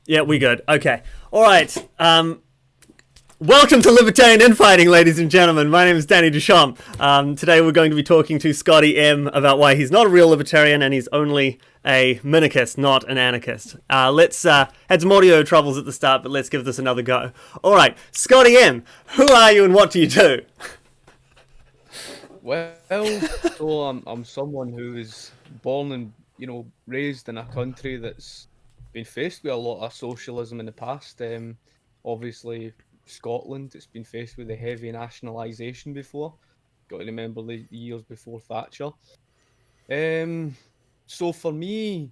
Yeah, we good. Okay. All right. Welcome to Libertarian Infighting, ladies and gentlemen. My name is Danny Duchamp. Today we're going to be talking to Scotty M about why he's not a real libertarian and he's only a minarchist, not an anarchist. Let's had some audio troubles at the start, but let's give this another go. All right, Scotty M, who are you and what do you do? Well, so I'm someone who was born and raised in a country that's been faced with a lot of socialism in the past. Obviously Scotland, it's been faced with a heavy nationalisation before. Got to remember the years before Thatcher. So for me,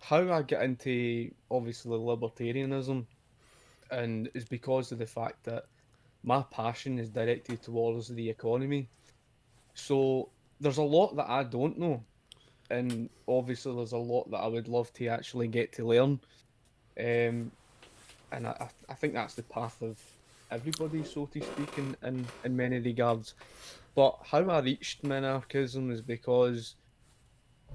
how I get into obviously libertarianism, and is because of the fact that my passion is directed towards the economy. So there's a lot that I don't know, and obviously there's a lot that I would love to actually get to learn. Um, and I think that's the path of everybody, so to speak, in many regards. But how I reached minarchism is because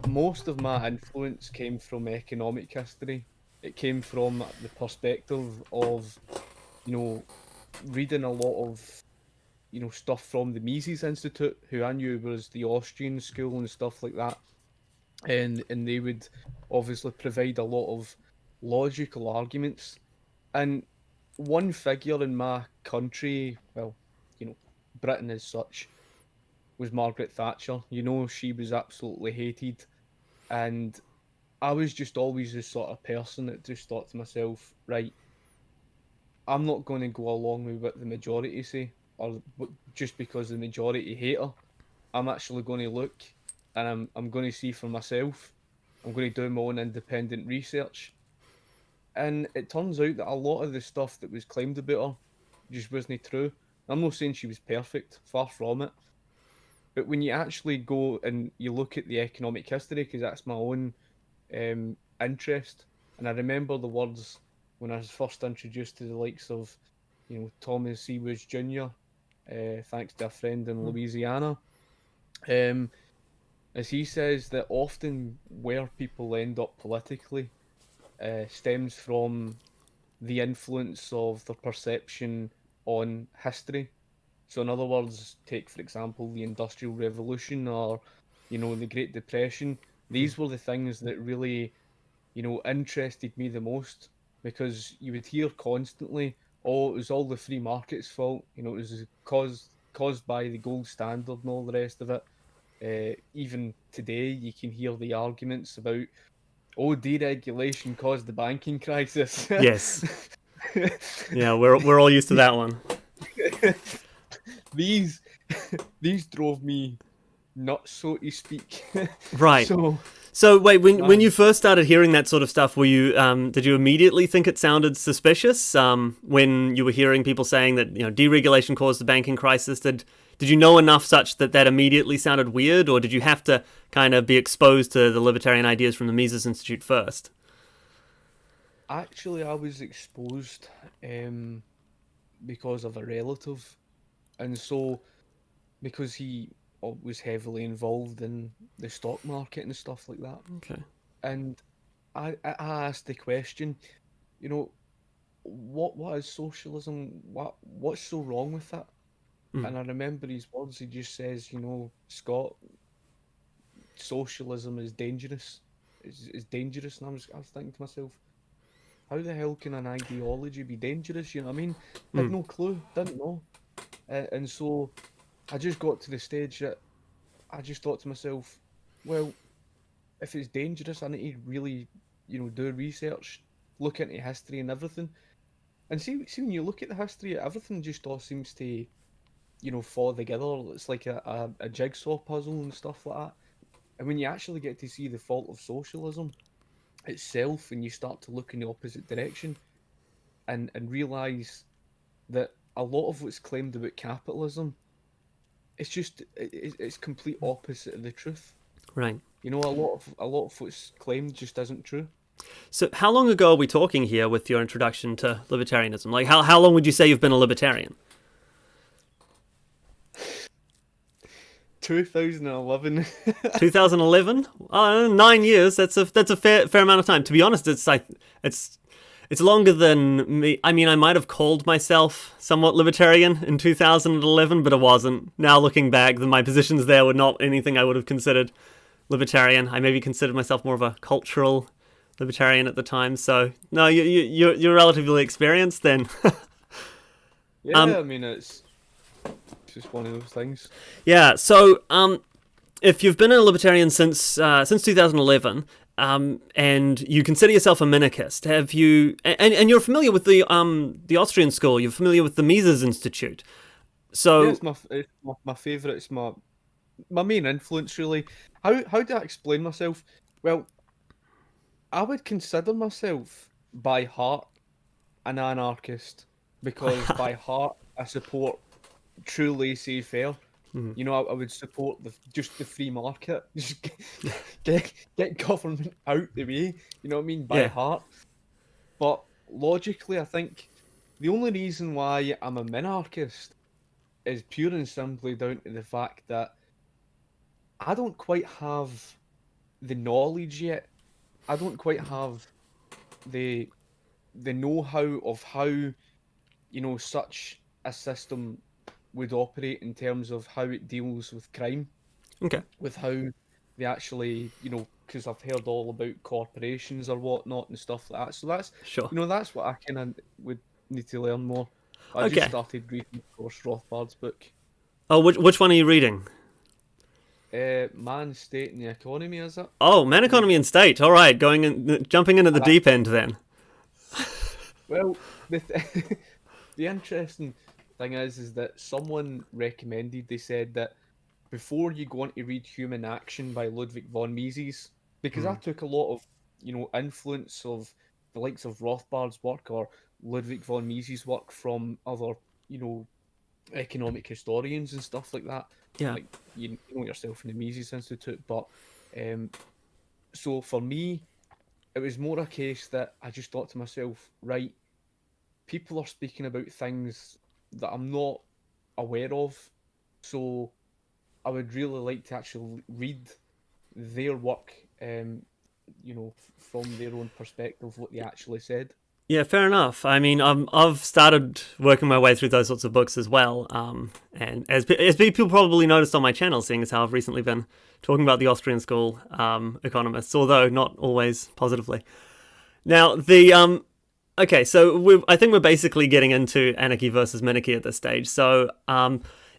most of my influence came from economic history. It came from the perspective of, you know, reading a lot of stuff from the Mises Institute, who I knew was the Austrian school and stuff like that, and they would obviously provide a lot of logical arguments. And one figure in my country, well, you know, Britain as such, was Margaret Thatcher. She was absolutely hated, and I was just always the sort of person that just thought to myself, right, I'm not going to go along with what the majority say, or just because the majority hate her. I'm actually going to look, and I'm going to see for myself. I'm going to do my own independent research, and it turns out that a lot of the stuff that was claimed about her just wasn't true. I'm not saying she was perfect, far from it, but when you actually go and you look at the economic history, because that's my own interest, and I remember the words when I was first introduced to the likes of, Thomas Sewage Jr., thanks to a friend in Louisiana. Um, as he says, that often where people end up politically stems from the influence of their perception on history. So, in other words, take for example the Industrial Revolution, or the Great Depression. These were the things that really interested me the most, because you would hear constantly, "Oh, it was all the free market's fault. It was caused by the gold standard and all the rest of it." Even today, you can hear the arguments about, "Oh, deregulation caused the banking crisis." Yes. Yeah, we're all used to that one. these these drove me nuts, so to speak. Right. So, So wait, when man, you first started hearing that sort of stuff, were you did you immediately think it sounded suspicious? When you were hearing people saying that deregulation caused the banking crisis, did you know enough such that immediately sounded weird, or did you have to kind of be exposed to the libertarian ideas from the Mises Institute first? actually, I was exposed because of a relative, and so because he was heavily involved in the stock market and stuff like that. Okay. And I asked the question, you know, what is socialism? What's so wrong with it? Mm. And I remember his words. He just says, Scott, socialism is dangerous. It's dangerous. And I was thinking to myself, how the hell can an ideology be dangerous? You know what I mean? Had Mm. no clue, didn't know. And so I just got to the stage that I just thought to myself, well, if it's dangerous, I need to really, do research, look into history and everything. And see when you look at the history, everything just all seems to, fall together. It's like a jigsaw puzzle and stuff like that. And when you actually get to see the fault of socialism itself, and you start to look in the opposite direction, and realize that a lot of what's claimed about capitalism, it's complete opposite of the truth. Right. A lot of what's claimed just isn't true. So how long ago are we talking here with your introduction to libertarianism? Like how long would you say you've been a libertarian? 2011. 2011. 9 years. That's a fair amount of time. To be honest, it's longer than me. I mean, I might have called myself somewhat libertarian in 2011, but I wasn't. Now looking back, my positions there were not anything I would have considered libertarian. I maybe considered myself more of a cultural libertarian at the time. So no, you're relatively experienced then. Yeah, I mean, it's just one of those things. Yeah. So if you've been a libertarian since 2011. And you consider yourself a minarchist. Have you? And you're familiar with the Austrian school. You're familiar with the Mises Institute. So yeah, it's my favourite. It's my main influence, really. How do I explain myself? Well, I would consider myself by heart an anarchist because by heart I support true laissez-faire. You know, I would support just the free market. Just get government out the way. You know what I mean? By heart. But logically, I think the only reason why I'm a minarchist is pure and simply down to the fact that I don't quite have the knowledge yet. I don't quite have the know-how of how, you know, such a system would operate in terms of how it deals with crime. Okay. With how they actually, you know, because I've heard all about corporations or whatnot and stuff like that. So that's, Sure. you know, that's what I kind of would need to learn more. I just started reading, of course, Rothbard's book. Oh, which one are you reading? Man, State, and the Economy, is it? Oh, Man, Economy, and State. All right, jumping into the deep end then. Well, the interesting thing is that someone recommended. They said that before you go on to read Human Action by Ludwig von Mises, because I took a lot of, you know, influence of the likes of Rothbard's work or Ludwig von Mises' work from other, you know, economic historians and stuff like that. Yeah. Like you know yourself in the Mises Institute, but so for me, it was more a case that I just thought to myself, right, people are speaking about things that I'm not aware of, so I would really like to actually read their work, you know, from their own perspective, what they actually said. Yeah, fair enough. I mean, I've started working my way through those sorts of books as well. And as people probably noticed on my channel, seeing as how I've recently been talking about the Austrian school economists, although not always positively. Now, okay, so I think we're basically getting into anarchy versus minarchy at this stage. So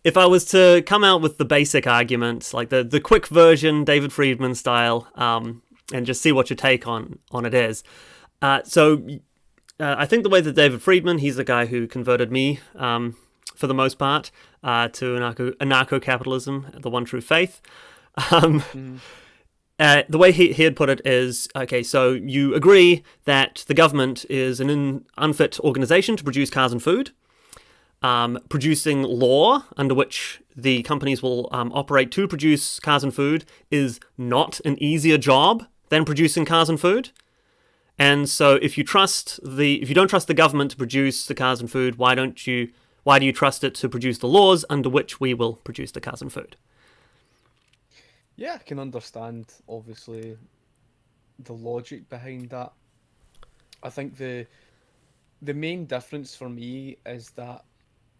if I was to come out with the basic argument, like the quick version, David Friedman style, and just see what your take on it is. I think the way that David Friedman, he's the guy who converted me, for the most part, to anarcho-capitalism, the one true faith. The way he had put it is, okay, so you agree that the government is an unfit organization to produce cars and food. Producing law under which the companies will operate to produce cars and food is not an easier job than producing cars and food. And so if you don't trust the government to produce the cars and food, why do you trust it to produce the laws under which we will produce the cars and food? Yeah, I can understand, obviously, the logic behind that. I think the main difference for me is that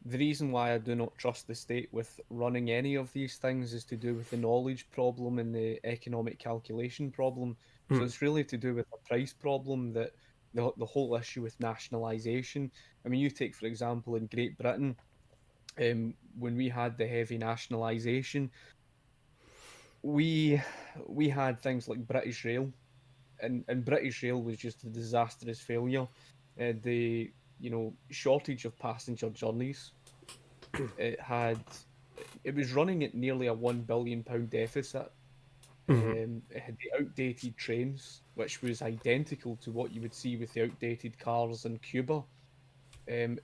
the reason why I do not trust the state with running any of these things is to do with the knowledge problem and the economic calculation problem. So it's really to do with a price problem, that the whole issue with nationalisation. I mean, you take, for example, in Great Britain, when we had the heavy nationalisation, we had things like British Rail, and British Rail was just a disastrous failure. The shortage of passenger journeys. It was running at nearly a £1 billion deficit. It had the outdated trains, which was identical to what you would see with the outdated cars in Cuba. And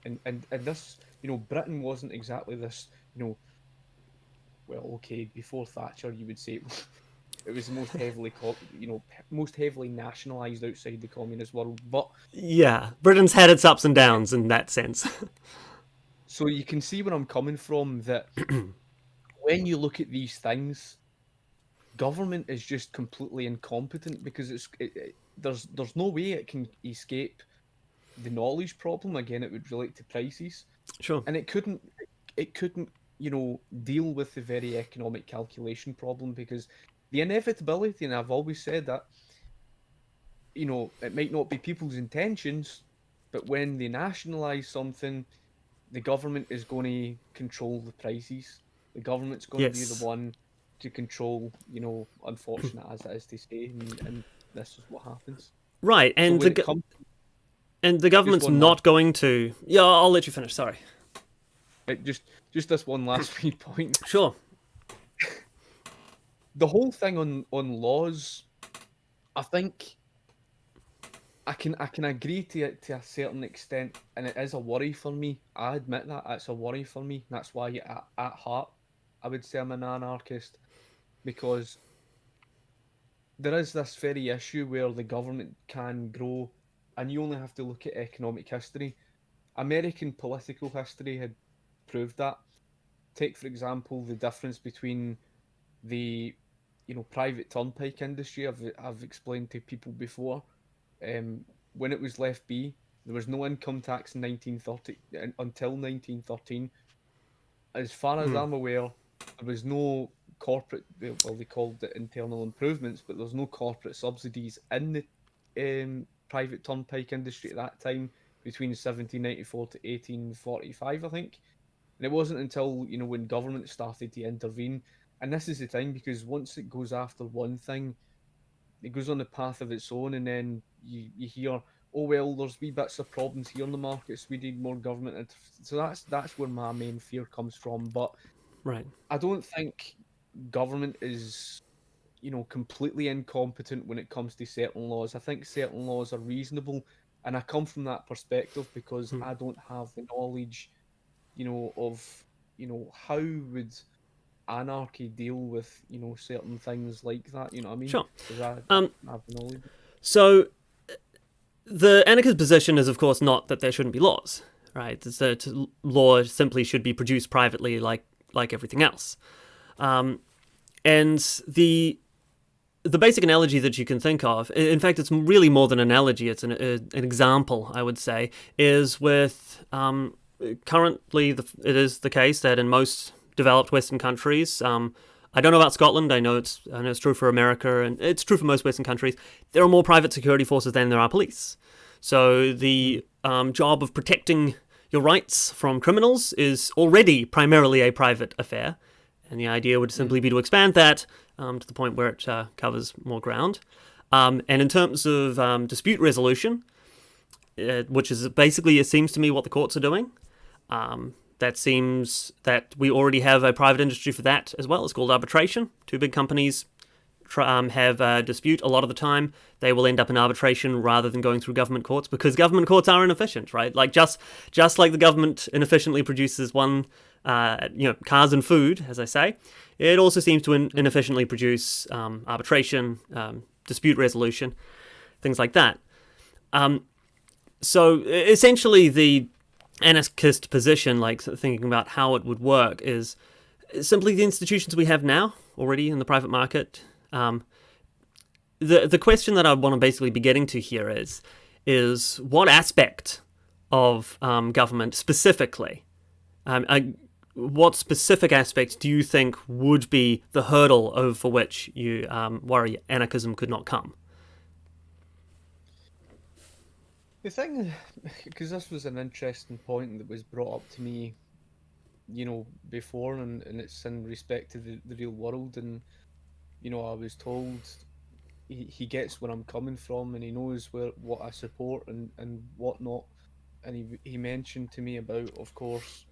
this, Britain wasn't exactly this, well, okay, before Thatcher, you would say it was the most most heavily nationalised outside the communist world. But yeah, Britain's had its ups and downs in that sense. So you can see where I'm coming from, that when you look at these things, government is just completely incompetent because there's no way it can escape the knowledge problem. Again, it would relate to prices, Sure. and it couldn't deal with the very economic calculation problem, because the inevitability, and I've always said that, it might not be people's intentions, but when they nationalize something, the government is going to control the prices. The government's going to be the Yes. one to control, unfortunate as it is to say, and this is what happens. Right, So and when it comes, the just government's one last, not going to. Yeah, I'll let you finish. Sorry. just this one last wee point. Sure. The whole thing on laws, I think I can agree to it to a certain extent, and it is a worry for me. I admit that it's a worry for me. That's why at heart I would say I'm an anarchist, because there is this very issue where the government can grow, and you only have to look at economic history. American political history had proved that. Take, for example, the difference between the private turnpike industry. I've explained to people before. When it was left be, there was no income tax in 1930 until 1913. As far as Mm. I'm aware, there was no corporate. Well, they called it internal improvements, but there's no corporate subsidies in the private turnpike industry at that time, between 1794 to 1845, I think. And it wasn't until when government started to intervene. And this is the thing, because once it goes after one thing, it goes on a path of its own, and then you hear, oh well, there's wee bits of problems here in the markets, we need more government. So that's where my main fear comes from. But Right. I don't think government is completely incompetent when it comes to certain laws. I think certain laws are reasonable, and I come from that perspective because Mm. I don't have the knowledge, of how would anarchy deal with certain things like that. You know what I mean? Sure. Because I Um. have the knowledge. So the anarchist position is, of course, not that there shouldn't be laws. Right. It's that law simply should be produced privately, like everything else. And the basic analogy that you can think of, in fact, it's really more than an analogy, it's an example, I would say, is with currently it is the case that in most developed Western countries, I don't know about Scotland, I know it's true for America, and it's true for most Western countries, there are more private security forces than there are police. So the job of protecting your rights from criminals is already primarily a private affair. And the idea would simply be to expand that to the point where it covers more ground. And in terms of dispute resolution, which is basically, it seems to me, what the courts are doing, that seems that we already have a private industry for that as well. It's called arbitration. Two big companies have a dispute. A lot of the time, they will end up in arbitration rather than going through government courts, because government courts are inefficient, right? Like just like the government inefficiently produces cars and food, as I say, it also seems to inefficiently produce arbitration, dispute resolution, things like that. So essentially, the anarchist position, like thinking about how it would work, is simply the institutions we have now already in the private market. The question that I want to basically be getting to here is what aspect of government specifically, what specific aspects do you think would be the hurdle over which you worry anarchism could not come? The thing, because this was an interesting point that was brought up to me, before, and it's in respect to the real world, and I was told he gets where I'm coming from, and he knows what I support and whatnot, and he mentioned to me about, of course,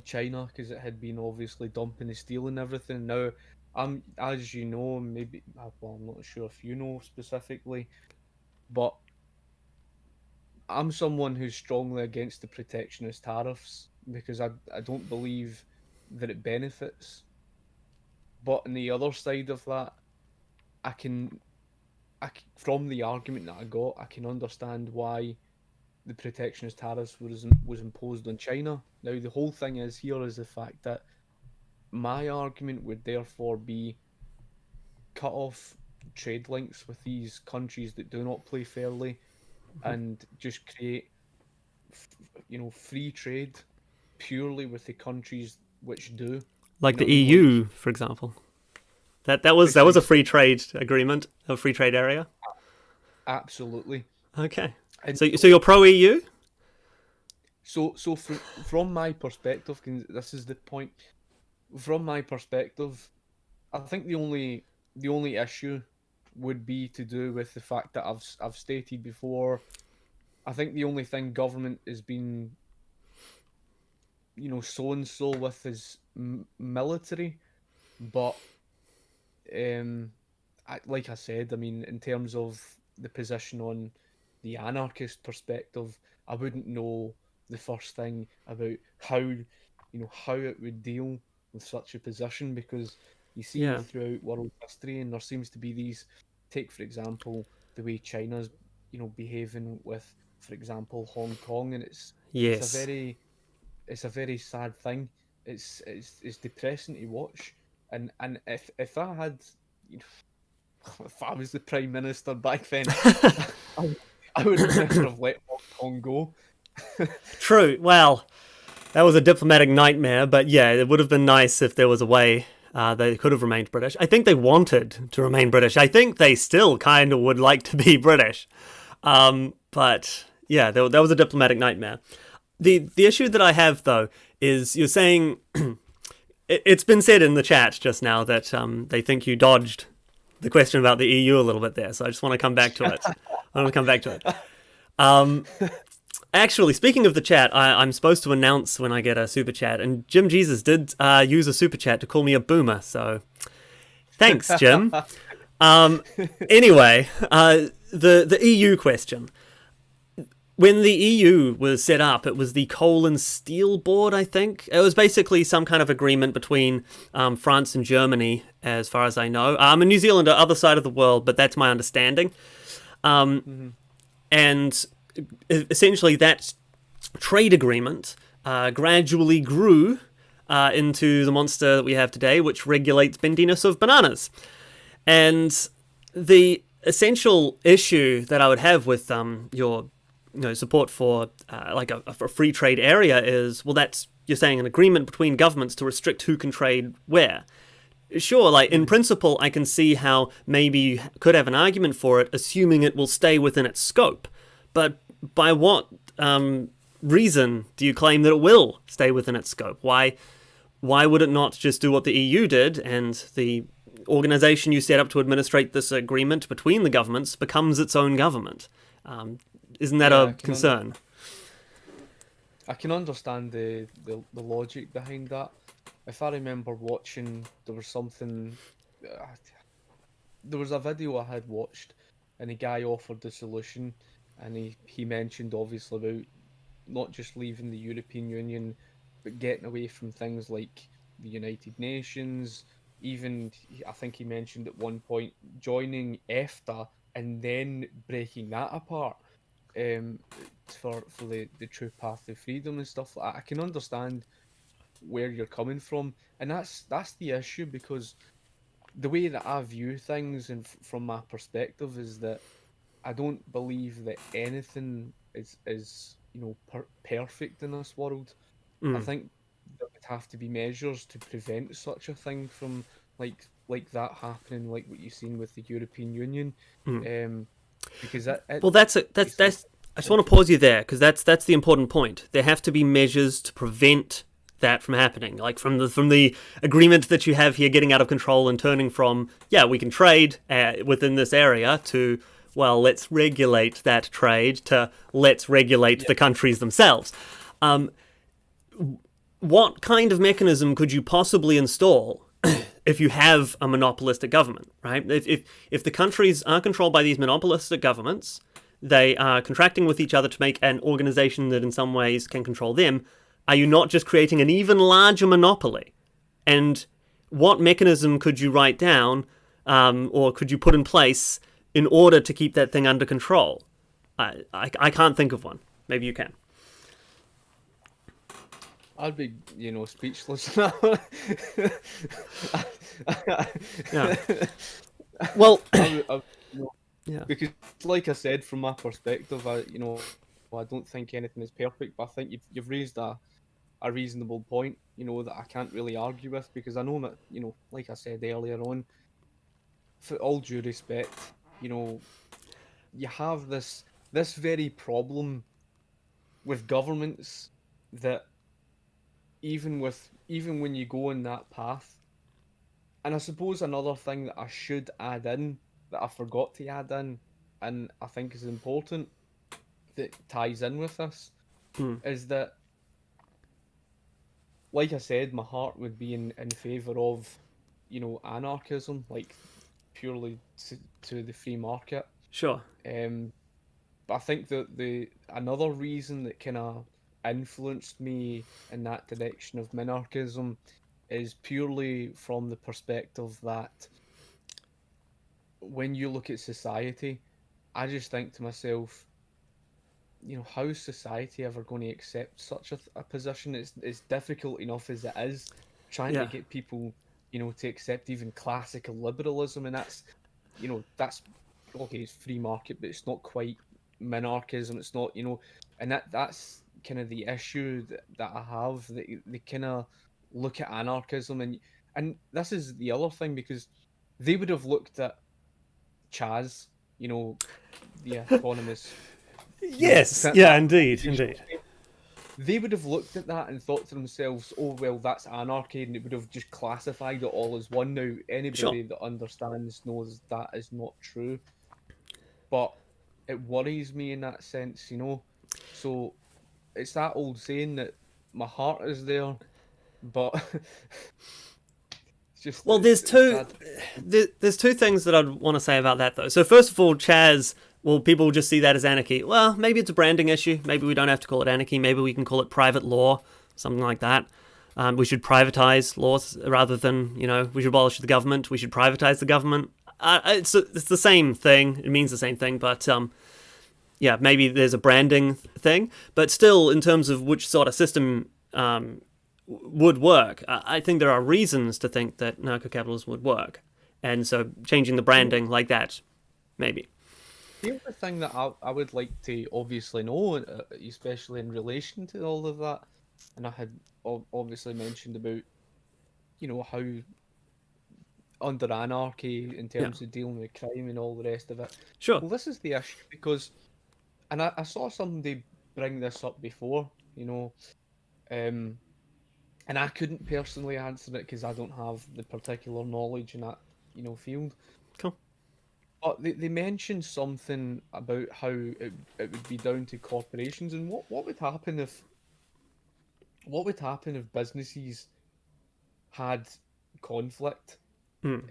China, because it had been obviously dumping the steel and everything. Now, as you know, maybe, well, I'm not sure if you know specifically, but I'm someone who's strongly against the protectionist tariffs, because I don't believe that it benefits. But on the other side of that, I can, from the argument that I got, I can understand why the protectionist tariffs was imposed on China. Now, the whole thing is here is the fact that my argument would therefore be cut off trade links with these countries that do not play fairly, and just create, free trade purely with the countries which do. Like You know the what I mean? Like, EU, for example. That was a free trade agreement, a free trade area. absolutely. Okay. And So you're pro EU? so from my perspective, this is the point. From my perspective, I think the only issue would be to do with the fact that I've stated before. I think the only thing government has been, so and so with is military, but like I said, I mean, in terms of the position on the anarchist perspective, I wouldn't know the first thing about how it would deal with such a position, because you see Yeah. throughout world history, and there seems to be these. Take for example the way China's behaving with, for example, Hong Kong, and it's a Yes. very sad thing. It's depressing to watch, and if I had, you know, if I was the prime minister back then, I, I would never have let Hong Kong go. True. Well, that was a diplomatic nightmare, but yeah, it would have been nice if there was a way they could have remained British. I think they wanted to remain British. I think they still kind of would like to be British. But yeah, that was a diplomatic nightmare. The issue that I have, though, is you're saying it's been said in the chat just now that they think you dodged the question about the EU a little bit there. So I just want to come back to it. Actually, speaking of the chat, I'm supposed to announce when I get a super chat, and Jim Jesus did use a super chat to call me a boomer, so thanks, Jim. Anyway, the EU question. When the EU was set up, it was the Coal and Steel Board, I think. It was basically some kind of agreement between France and Germany, as far as I know. And New Zealand are other side of the world, but that's my understanding. And essentially that trade agreement gradually grew into the monster that we have today, which regulates bendiness of bananas. And the essential issue that I would have with your support for like a free trade area is, well, that's, you're saying, an agreement between governments to restrict who can trade where. Sure, like in principle, I can see how maybe you could have an argument for it, assuming it will stay within its scope. But by what reason do you claim that it will stay within its scope? Why would it not just do what the EU did, and the organization you set up to administrate this agreement between the governments becomes its own government? Isn't that a concern? I can understand the logic behind that. If I remember watching, there was something. There was a video I had watched, and a guy offered the solution, and he mentioned obviously about not just leaving the European Union, but getting away from things like the United Nations. Even, I think he mentioned at one point joining EFTA and then breaking that apart. For the true path to freedom and stuff like that. I can understand where you're coming from, and that's the issue, because the way that I view things, and from my perspective, is that I don't believe that anything is perfect in this world. I think there would have to be measures to prevent such a thing from like that happening, like what you've seen with the European Union. Because that's I just want to pause you there, because that's the important point. There have to be measures to prevent that from happening, like from the agreement that you have here getting out of control and turning from, yeah, we can trade within this area, to, well, let's regulate that trade, to let's regulate the countries themselves. What kind of mechanism could you possibly install if you have a monopolistic government, right? If the countries are controlled by these monopolistic governments, they are contracting with each other to make an organization that in some ways can control them, are you not just creating an even larger monopoly? And what mechanism could you write down, or could you put in place in order to keep that thing under control? I can't think of one. Maybe you can. I'd be, speechless. Yeah. Well, I, yeah, because, like I said, from my perspective, I don't think anything is perfect, but I think you've raised a reasonable point, that I can't really argue with, because I know that, like I said earlier on, for all due respect, you know, you have this very problem with governments that even when you go in that path, and I suppose another thing that I should add in that I forgot to add in, and I think is important that ties in with this, mm, is that, like I said, my heart would be in favor of, anarchism, like purely to the free market. sure. Um, but I think that the another reason that kind of influenced me in that direction of minarchism is purely from the perspective that when you look at society, I just think to myself, how is society ever going to accept such a position? It's difficult enough as it is trying to Yeah, get people, to accept even classical liberalism, and that's okay. It's free market, but it's not quite minarchism. It's not, and that's kind of the issue that I have. That they kind of look at anarchism, and this is the other thing, because they would have looked at Chaz, the eponymous yes, yeah, that indeed, foundational indeed. thing, they would have looked at that and thought to themselves, "Oh well, that's anarchy," and it would have just classified it all as one. Now, Sure. anybody that understands knows that is not true, but it worries me in that sense, So it's that old saying that my heart is there, but it's just Well, it's sad. there's two things that I'd want to say about that though. So first of all, Chaz, well, people will just see that as anarchy. Well, maybe it's a branding issue. Maybe we don't have to call it anarchy. Maybe we can call it private law, something like that. We should privatize laws rather than, we should abolish the government. We should privatize the government. It's the same thing. It means the same thing, but yeah, maybe there's a branding thing. But still, in terms of which sort of system would work, I think there are reasons to think that narco-capitalism would work. And so changing the branding like that, maybe. The other thing that I would like to obviously know, especially in relation to all of that, and I had obviously mentioned about, how under anarchy in Yeah, terms of dealing with crime and all the rest of it. sure. Well, this is the issue because, and I saw somebody bring this up before, um, and I couldn't personally answer it because I don't have the particular knowledge in that, field. Cool. But they mentioned something about how it would be down to corporations, and what would happen if businesses had conflict, Mm.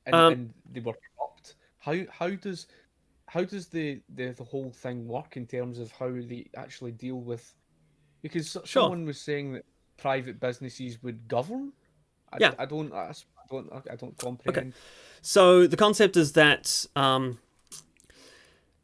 and Um, they were corrupt? How does the whole thing work in terms of how they actually deal with? Because sure. someone was saying that private businesses would govern. Yeah. I don't Okay. comprehend. So the concept is that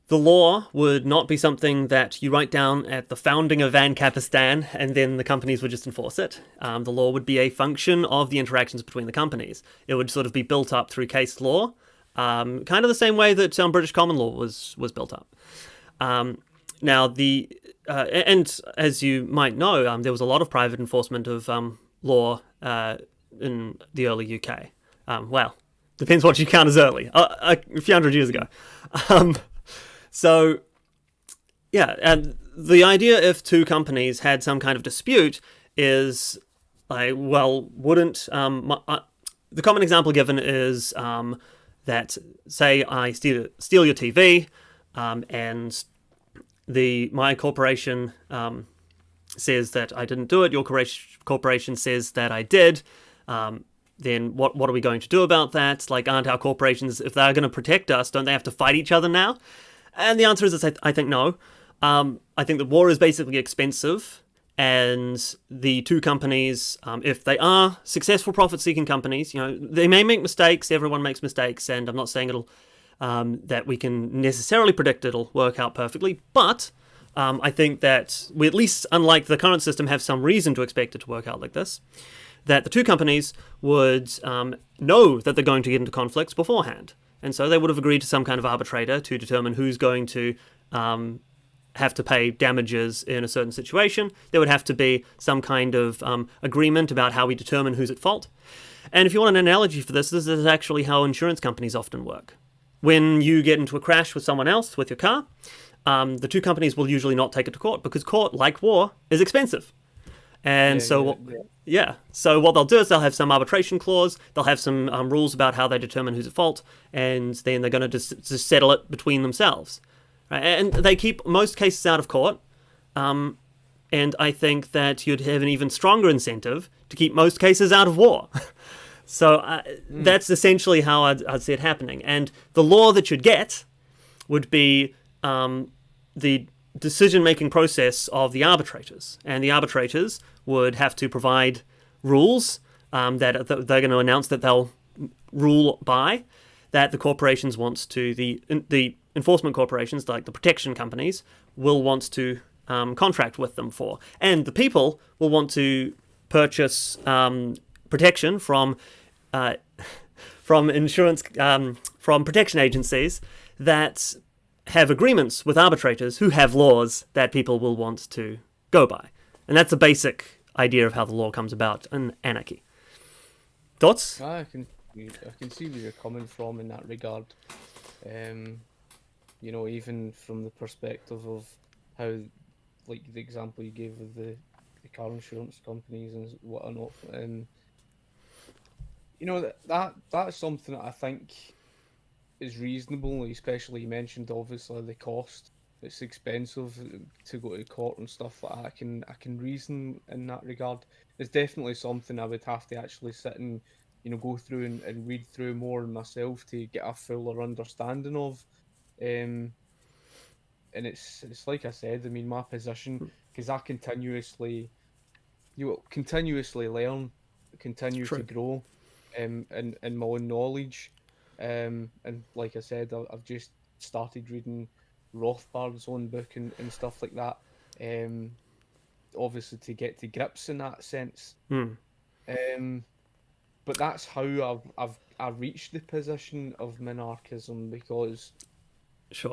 the law would not be something that you write down at the founding of Van Capistan and then the companies would just enforce it. The law would be a function of the interactions between the companies. It would sort of be built up through case law, kind of the same way that British common law was built up. Now, and as you might know, there was a lot of private enforcement of law in the early UK. Well, depends what you count as early. A few hundred years ago. So, yeah, and the idea if two companies had some kind of dispute is, like, well, wouldn't the common example given is that, say, I steal your TV, and my corporation says that I didn't do it. Your corporation says that I did. Then what are we going to do about that? Like, aren't our corporations, if they're going to protect us, don't they have to fight each other now? And the answer is, I think no. I think that war is basically expensive, and the two companies, if they are successful profit-seeking companies, they may make mistakes. Everyone makes mistakes, and I'm not saying it'll that we can necessarily predict it'll work out perfectly, but I think that we, at least unlike the current system, have some reason to expect it to work out like this, that the two companies would know that they're going to get into conflicts beforehand. And so they would have agreed to some kind of arbitrator to determine who's going to have to pay damages in a certain situation. There would have to be some kind of agreement about how we determine who's at fault. And if you want an analogy for this is actually how insurance companies often work. When you get into a crash with someone else with your car, the two companies will usually not take it to court because court, like war, is expensive. And so what they'll do is they'll have some arbitration clause, they'll have some rules about how they determine who's at fault, and then they're going to just settle it between themselves. Right? And they keep most cases out of court, and I think that you'd have an even stronger incentive to keep most cases out of war. So that's essentially how I'd see it happening. And the law that you'd get would be the decision-making process of the arbitrators. And the arbitrators would have to provide rules that they're going to announce that they'll rule by, that the corporations want to, the enforcement corporations, like the protection companies, will want to contract with them for. And the people will want to purchase protection from insurance, from protection agencies that have agreements with arbitrators who have laws that people will want to go by. And that's the basic idea of how the law comes about in anarchy. Thoughts? I can see where you're coming from in that regard. Even from the perspective of how, like the example you gave of the car insurance companies and whatnot, that's something that I think is reasonable, especially you mentioned obviously the cost. It's expensive to go to court and stuff like that. I can reason in that regard. It's definitely something I would have to actually sit and go through and read through more myself to get a fuller understanding of. And it's like I said, I mean, my position, because I continuously learn, continue to grow in my own knowledge. And like I said, I've just started reading Rothbard's own book and stuff like that. Obviously to get to grips in that sense. But that's how I've reached the position of Minarchism, because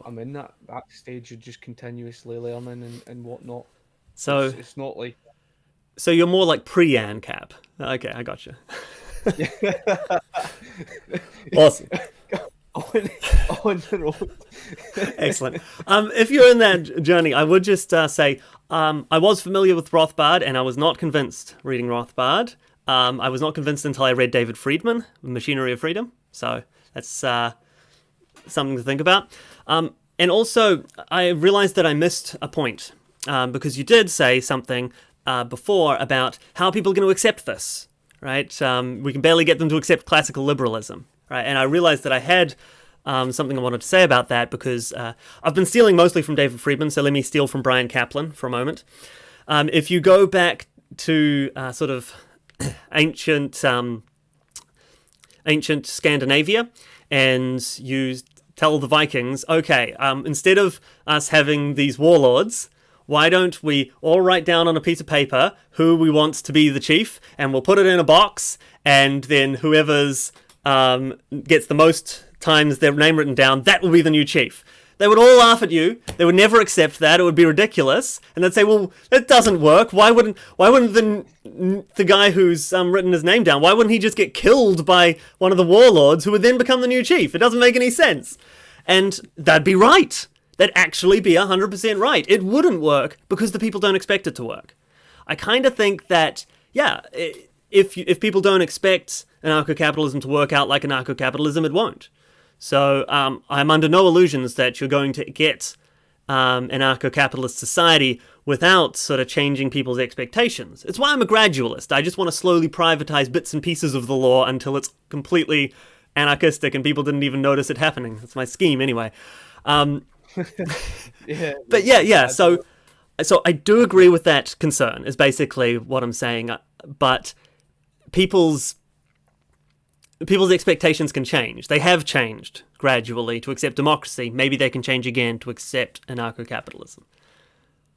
I'm in that stage of just continuously learning and whatnot. So it's not like. So you're more like pre-ANCAP. Okay, I got you. Awesome. On the road. Excellent. If you're in that journey, I would just say I was familiar with Rothbard, and I was not convinced reading Rothbard. I was not convinced until I read David Friedman, Machinery of Freedom. So that's something to think about. And also, I realized that I missed a point because you did say something before about how people are going to accept this. Right? We can barely get them to accept classical liberalism, right? And I realized that I had something I wanted to say about that because I've been stealing mostly from David Friedman, so let me steal from Brian Kaplan for a moment. If you go back to sort of ancient Scandinavia and you tell the Vikings, okay, instead of us having these warlords, why don't we all write down on a piece of paper who we want to be the chief, and we'll put it in a box, and then whoever's gets the most times their name written down, that will be the new chief. They would all laugh at you. They would never accept that. It would be ridiculous. And they'd say, well, that doesn't work. Why wouldn't the guy who's written his name down, why wouldn't he just get killed by one of the warlords who would then become the new chief? It doesn't make any sense. And that'd be right. That'd actually be 100% right. It wouldn't work because the people don't expect it to work. I kind of think that, if people don't expect anarcho-capitalism to work out like anarcho-capitalism, it won't. So I'm under no illusions that you're going to get anarcho-capitalist society without sort of changing people's expectations. It's why I'm a gradualist. I just want to slowly privatize bits and pieces of the law until it's completely anarchistic and people didn't even notice it happening. That's my scheme anyway. But yeah. So I do agree with that concern, is basically what I'm saying. But people's expectations can change. They have changed gradually to accept democracy. Maybe they can change again to accept anarcho-capitalism.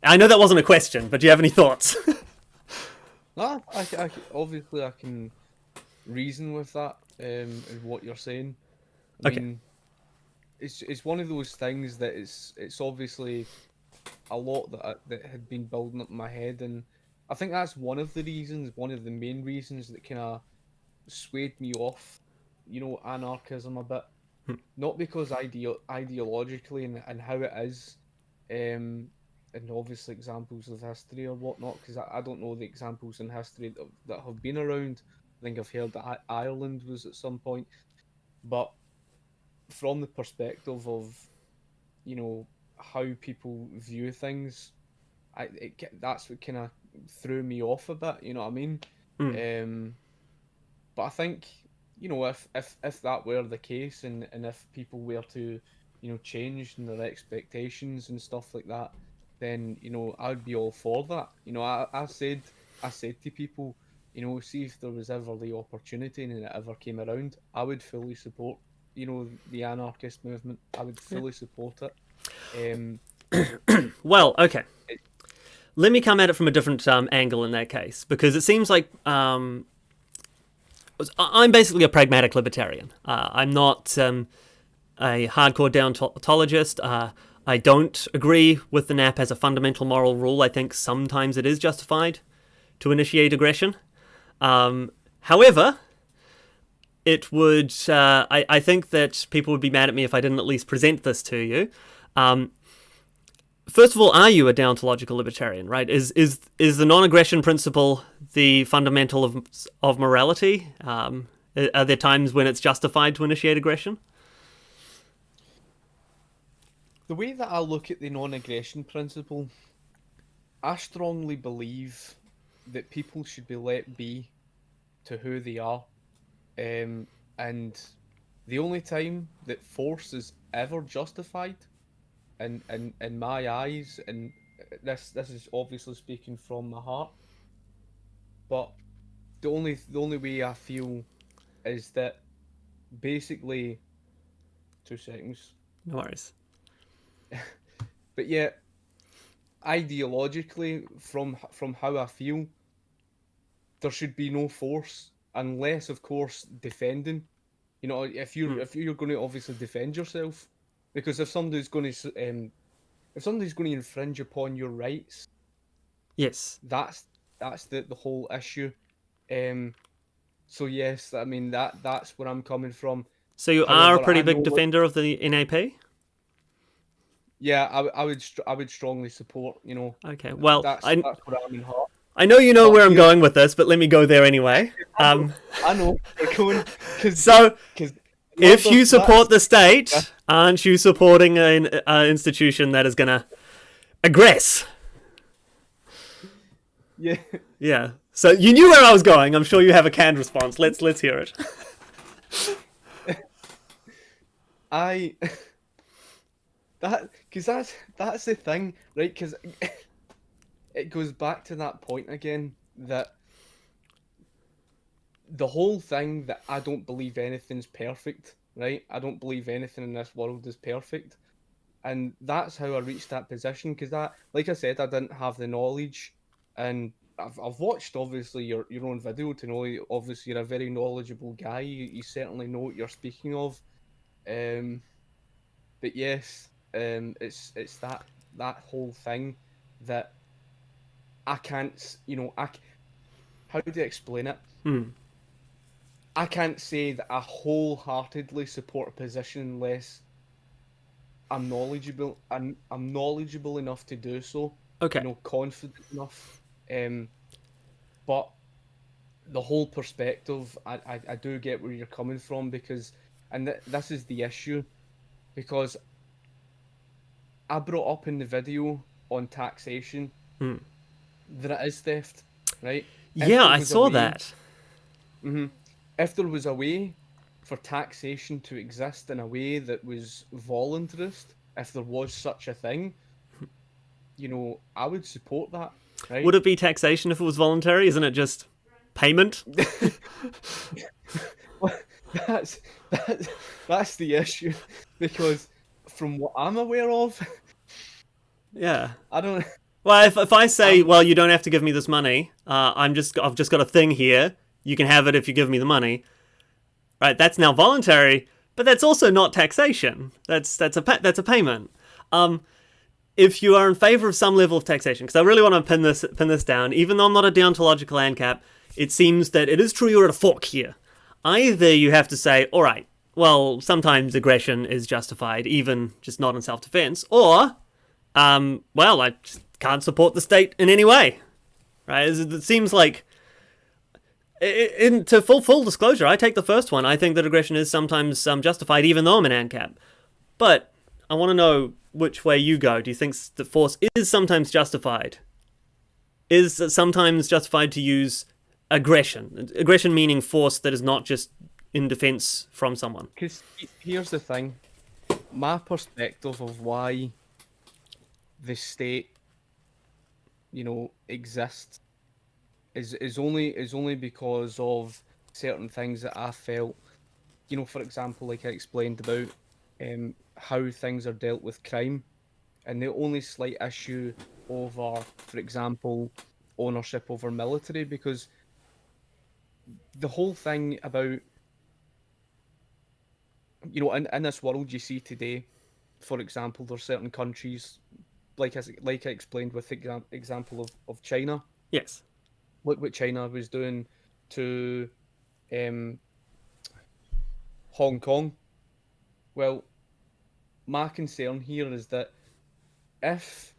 I know that wasn't a question, but do you have any thoughts? No, obviously I can reason with that, and what you're saying. I Okay. mean, it's one of those things that it's obviously a lot that had been building up in my head, and I think that's one of the main reasons that kind of swayed me off, anarchism a bit. Not because ideologically and how it is, and obviously examples of history or whatnot, because I don't know the examples in history that have been around. I think I've heard that Ireland was at some point, but from the perspective of how people view things, that's what kind of threw me off a bit. You know what I mean? Mm. But I think if that were the case, and if people were to change in their expectations and stuff like that, then I'd be all for that. I said to people, see if there was ever the opportunity and it ever came around, I would fully support the anarchist movement. I would fully support it. Um, Well, but okay. it, Let me come at it from a different angle in that case, because it seems like I'm basically a pragmatic libertarian. I'm not a hardcore deontologist. I don't agree with the NAP as a fundamental moral rule. I think sometimes it is justified to initiate aggression. However, it would. I think that people would be mad at me if I didn't at least present this to you. First of all, are you a deontological libertarian? Right? Is the non-aggression principle the fundamental of morality? Are there times when it's justified to initiate aggression? the way that I look at the non-aggression principle, I strongly believe that people should be let be to who they are. And the only time that force is ever justified, in my eyes, and this is obviously speaking from my heart, but the only way I feel is that basically 2 seconds. No worries. But yeah, ideologically, from how I feel, there should be no force unless, of course, defending. If you're going to obviously defend yourself, because if somebody's going to infringe upon your rights, Yes. that's the whole issue. So yes, I mean that's where I'm coming from. So you are a However, pretty I big know, defender of the NAP? yeah, I would strongly support. Okay. Well, That's what I'm in heart. I know you know But where I'm here, going with this, but let me go there anyway. I know you're going So because if you support the yeah, state, aren't you supporting an institution that is going to aggress? yeah. Yeah. So you knew where I was going. I'm sure you have a canned response. Let's hear it. I that's the thing, right? Because it goes back to that point again, that the whole thing that I don't believe anything's perfect, right? I don't believe anything in this world is perfect, and that's how I reached that position. Because like I said, I didn't have the knowledge, and I've watched obviously your own video to know obviously you're a very knowledgeable guy. You certainly know what you're speaking of. Um, but yes, it's that whole thing that I can't, how do I explain it? Hmm. I can't say that I wholeheartedly support a position unless I'm knowledgeable enough to do so, Okay. confident enough. But the whole perspective, I do get where you're coming from, because, and this is the issue, because I brought up in the video on taxation Hmm. that it is theft, right? If Yeah, there I was a saw way, that. if there was a way for taxation to exist in a way that was voluntarist, if there was such a thing, I would support that, Would right? it be taxation if it was voluntary? Isn't it just payment? Well, that's that's the issue, because from what I'm aware of, Yeah. I don't. Well, if I say, Um, well, you don't have to give me this money, I've just got a thing here. You can have it if you give me the money. Right? That's now voluntary, but that's also not taxation. That's a payment. Um, if you are in favor of some level of taxation, because I really want to pin this down, even though I'm not a deontological ANCAP, it seems that it is true you're at a fork here. Either you have to say, all right, well, sometimes aggression is justified, even just not in self-defense, or, well, I just can't support the state in any way. Right? It seems like, to full disclosure, I take the first one. I think that aggression is sometimes justified, even though I'm an ANCAP. But I want to know which way you go. Do you think the force is sometimes justified? Is it sometimes justified to use aggression? Aggression meaning force that is not just in defense from someone. Because here's the thing, my perspective of why the state, exists is only because of certain things that I felt. For example, like I explained about how things are dealt with crime, and the only slight issue over, for example, ownership over military, because the whole thing about, in this world you see today, for example, there's certain countries, like I explained with the example of China. Yes. Look what China was doing to um, Hong Kong. Well, my concern here is that if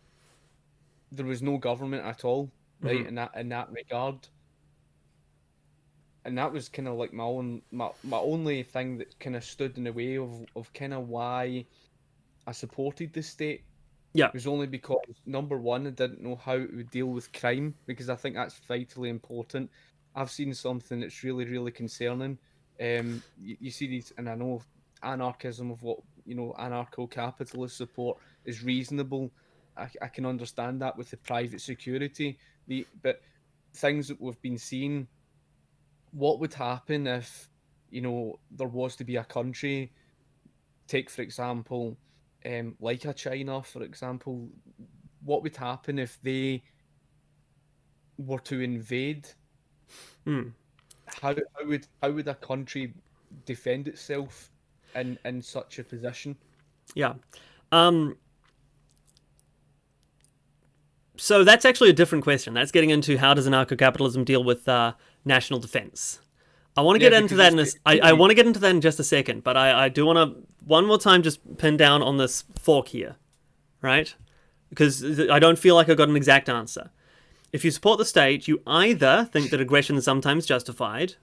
there was no government at all, right, Mm-hmm. in that regard, and that was kind of like my only thing that kind of stood in the way of kind of why I supported the state, Yeah. was only because, number one, I didn't know how it would deal with crime, because I think that's vitally important. I've seen something that's really, really concerning. You see these, and I know anarchism of what anarcho-capitalist support is reasonable. I can understand that with the private security. But things that we've been seeing, what would happen if there was to be a country, take for example, like a China, for example, what would happen if they were to invade? Mm. How would a country defend itself in such a position? Yeah. Um, so that's actually a different question. That's getting into how does anarcho-capitalism deal with national defense. I want to Yeah, get into because that it's I want to get into that in just a second, but I do want to one more time just pin down on this fork here, right? Because I don't feel like I got an exact answer. If you support the state, you either think that aggression is sometimes justified,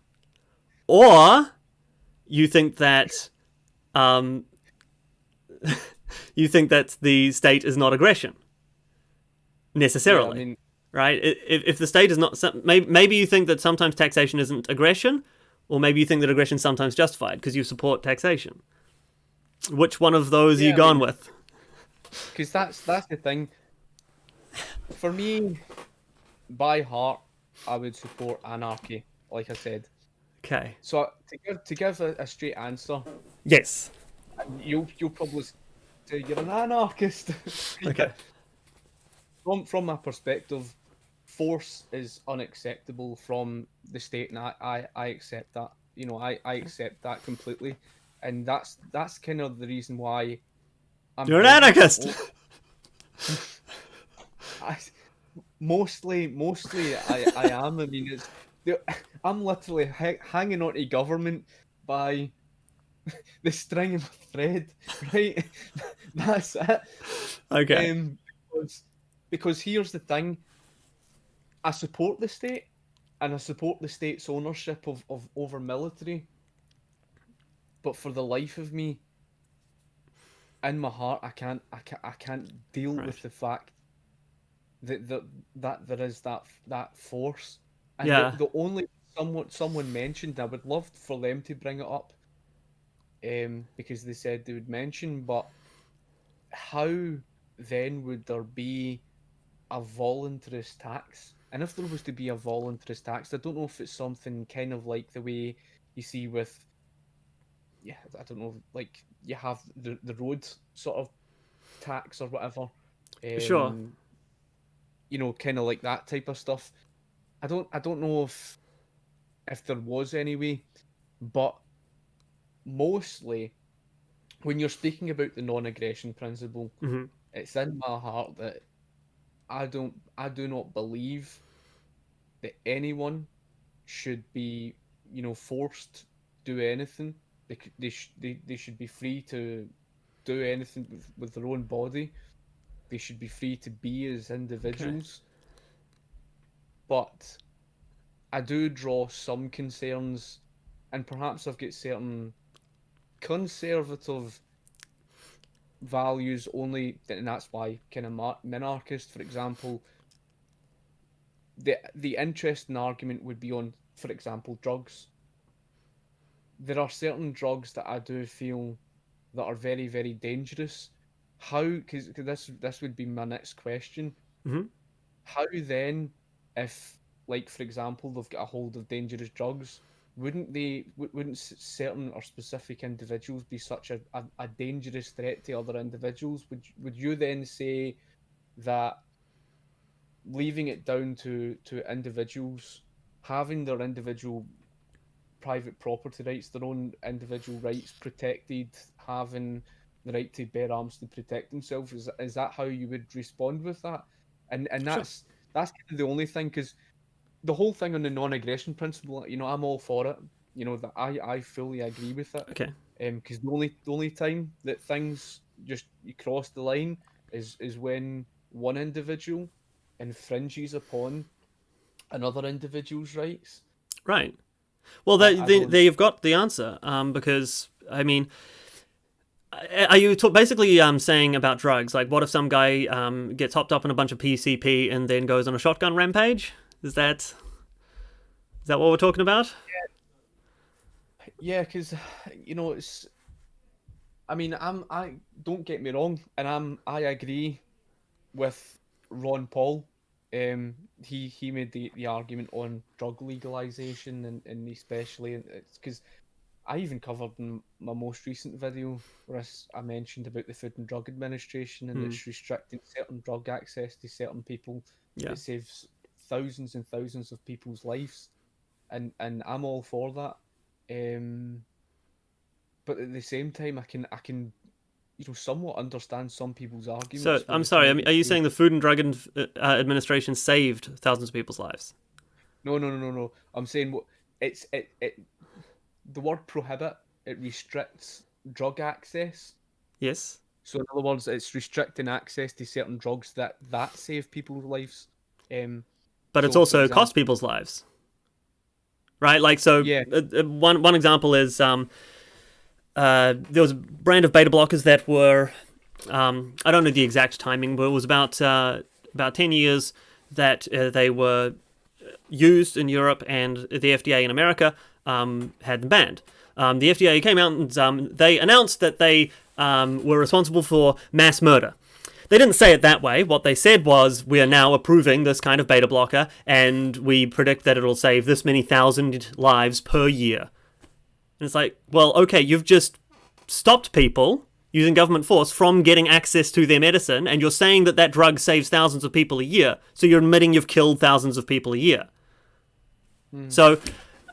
or you think that um, the state is not aggression yeah. I necessarily, mean, right? If the state is not, maybe you think that sometimes taxation isn't aggression, or maybe you think that aggression is sometimes justified because you support taxation. Which one of those are you yeah, I gone mean, with? because that's the thing. For me, by heart, I would support anarchy, like I said. Okay. So to give a straight answer, Yes. you'll probably say you're an anarchist. Okay. From my perspective, force is unacceptable from the state, and I accept that. I accept that completely, and that's kind of the reason why I'm You're an hesitant. anarchist. I, mostly I am. I mean, I'm literally hanging on to government by the string of a thread, right? That's it. Okay. Um, because here's the thing: I support the state, and I support the state's ownership of over military. But for the life of me, in my heart, I can't deal Right. with the fact that there is that force. And the, Yeah. the only someone mentioned, I would love for them to bring it up, because they said they would mention, but how then would there be a voluntarist tax? And if there was to be a voluntarist tax, I don't know if it's something kind of like the way you see with, yeah, I don't know, like you have the road sort of tax or whatever. Sure. Um, kind of like that type of stuff. I don't know if there was any way, but mostly when you're speaking about the non-aggression principle, Hmm. it's in my heart that I do not believe that anyone should be, forced to do anything. They should be free to do anything with their own body. They should be free to be as Okay. individuals. But I do draw some concerns, and perhaps I've got certain conservative values only, and that's why kind of minarchist, for example. The interesting argument would be on, for example, drugs. There are certain drugs that I do feel that are very, very dangerous. How? Because this would be my next question. Hmm. How then, if, like, for example, they've got a hold of dangerous drugs, wouldn't certain or specific individuals be such a dangerous threat to other individuals? Would you then say that leaving it down to individuals having their individual private property rights, their own individual rights protected, having the right to bear arms to protect themselves, is that how you would respond with that? And Sure. that's kind of the only thing, because the whole thing on the non-aggression principle, I'm all for it. That I fully agree with it. Okay. Because the only time that things just you cross the line is when one individual infringes upon another individual's rights. Right. Well, I don't. they've got the answer. Because I mean, are you basically saying about drugs? Like, what if some guy gets hopped up on a bunch of PCP and then goes on a shotgun rampage? Is that what we're talking about? Yeah, because it's. I mean, I don't get me wrong, and I agree with Ron Paul. He made the argument on drug legalization, and especially it's because I even covered in my most recent video where I mentioned about the Food and Drug Administration and Hmm. it's restricting certain drug access to certain people Yeah. that saves thousands and thousands of people's lives, and I'm all for that. Um, but at the same time, I can somewhat understand some people's So arguments where I'm they come sorry. out and Are you say, saying the Food and Drug Administration saved thousands of people's lives? no, no, no, no, no. I'm saying what it the word prohibit, it restricts drug access. Yes, So in other words, it's restricting access to certain drugs that save people's lives. Um, but it's so for also cost example, people's lives, right? Like, so yeah, one example is there was a brand of beta blockers that were I don't know the exact timing, but it was about 10 years that they were used in Europe, and the FDA in America had them banned. The FDA came out and they announced that they were responsible for mass murder. They didn't say it that way. What they said was, we are now approving this kind of beta blocker, and we predict that it'll save this many thousand lives per year. And it's like, well, okay, you've just stopped people using government force from getting access to their medicine, and you're saying that that drug saves thousands of people a year, so you're admitting you've killed thousands of people a year. mm, So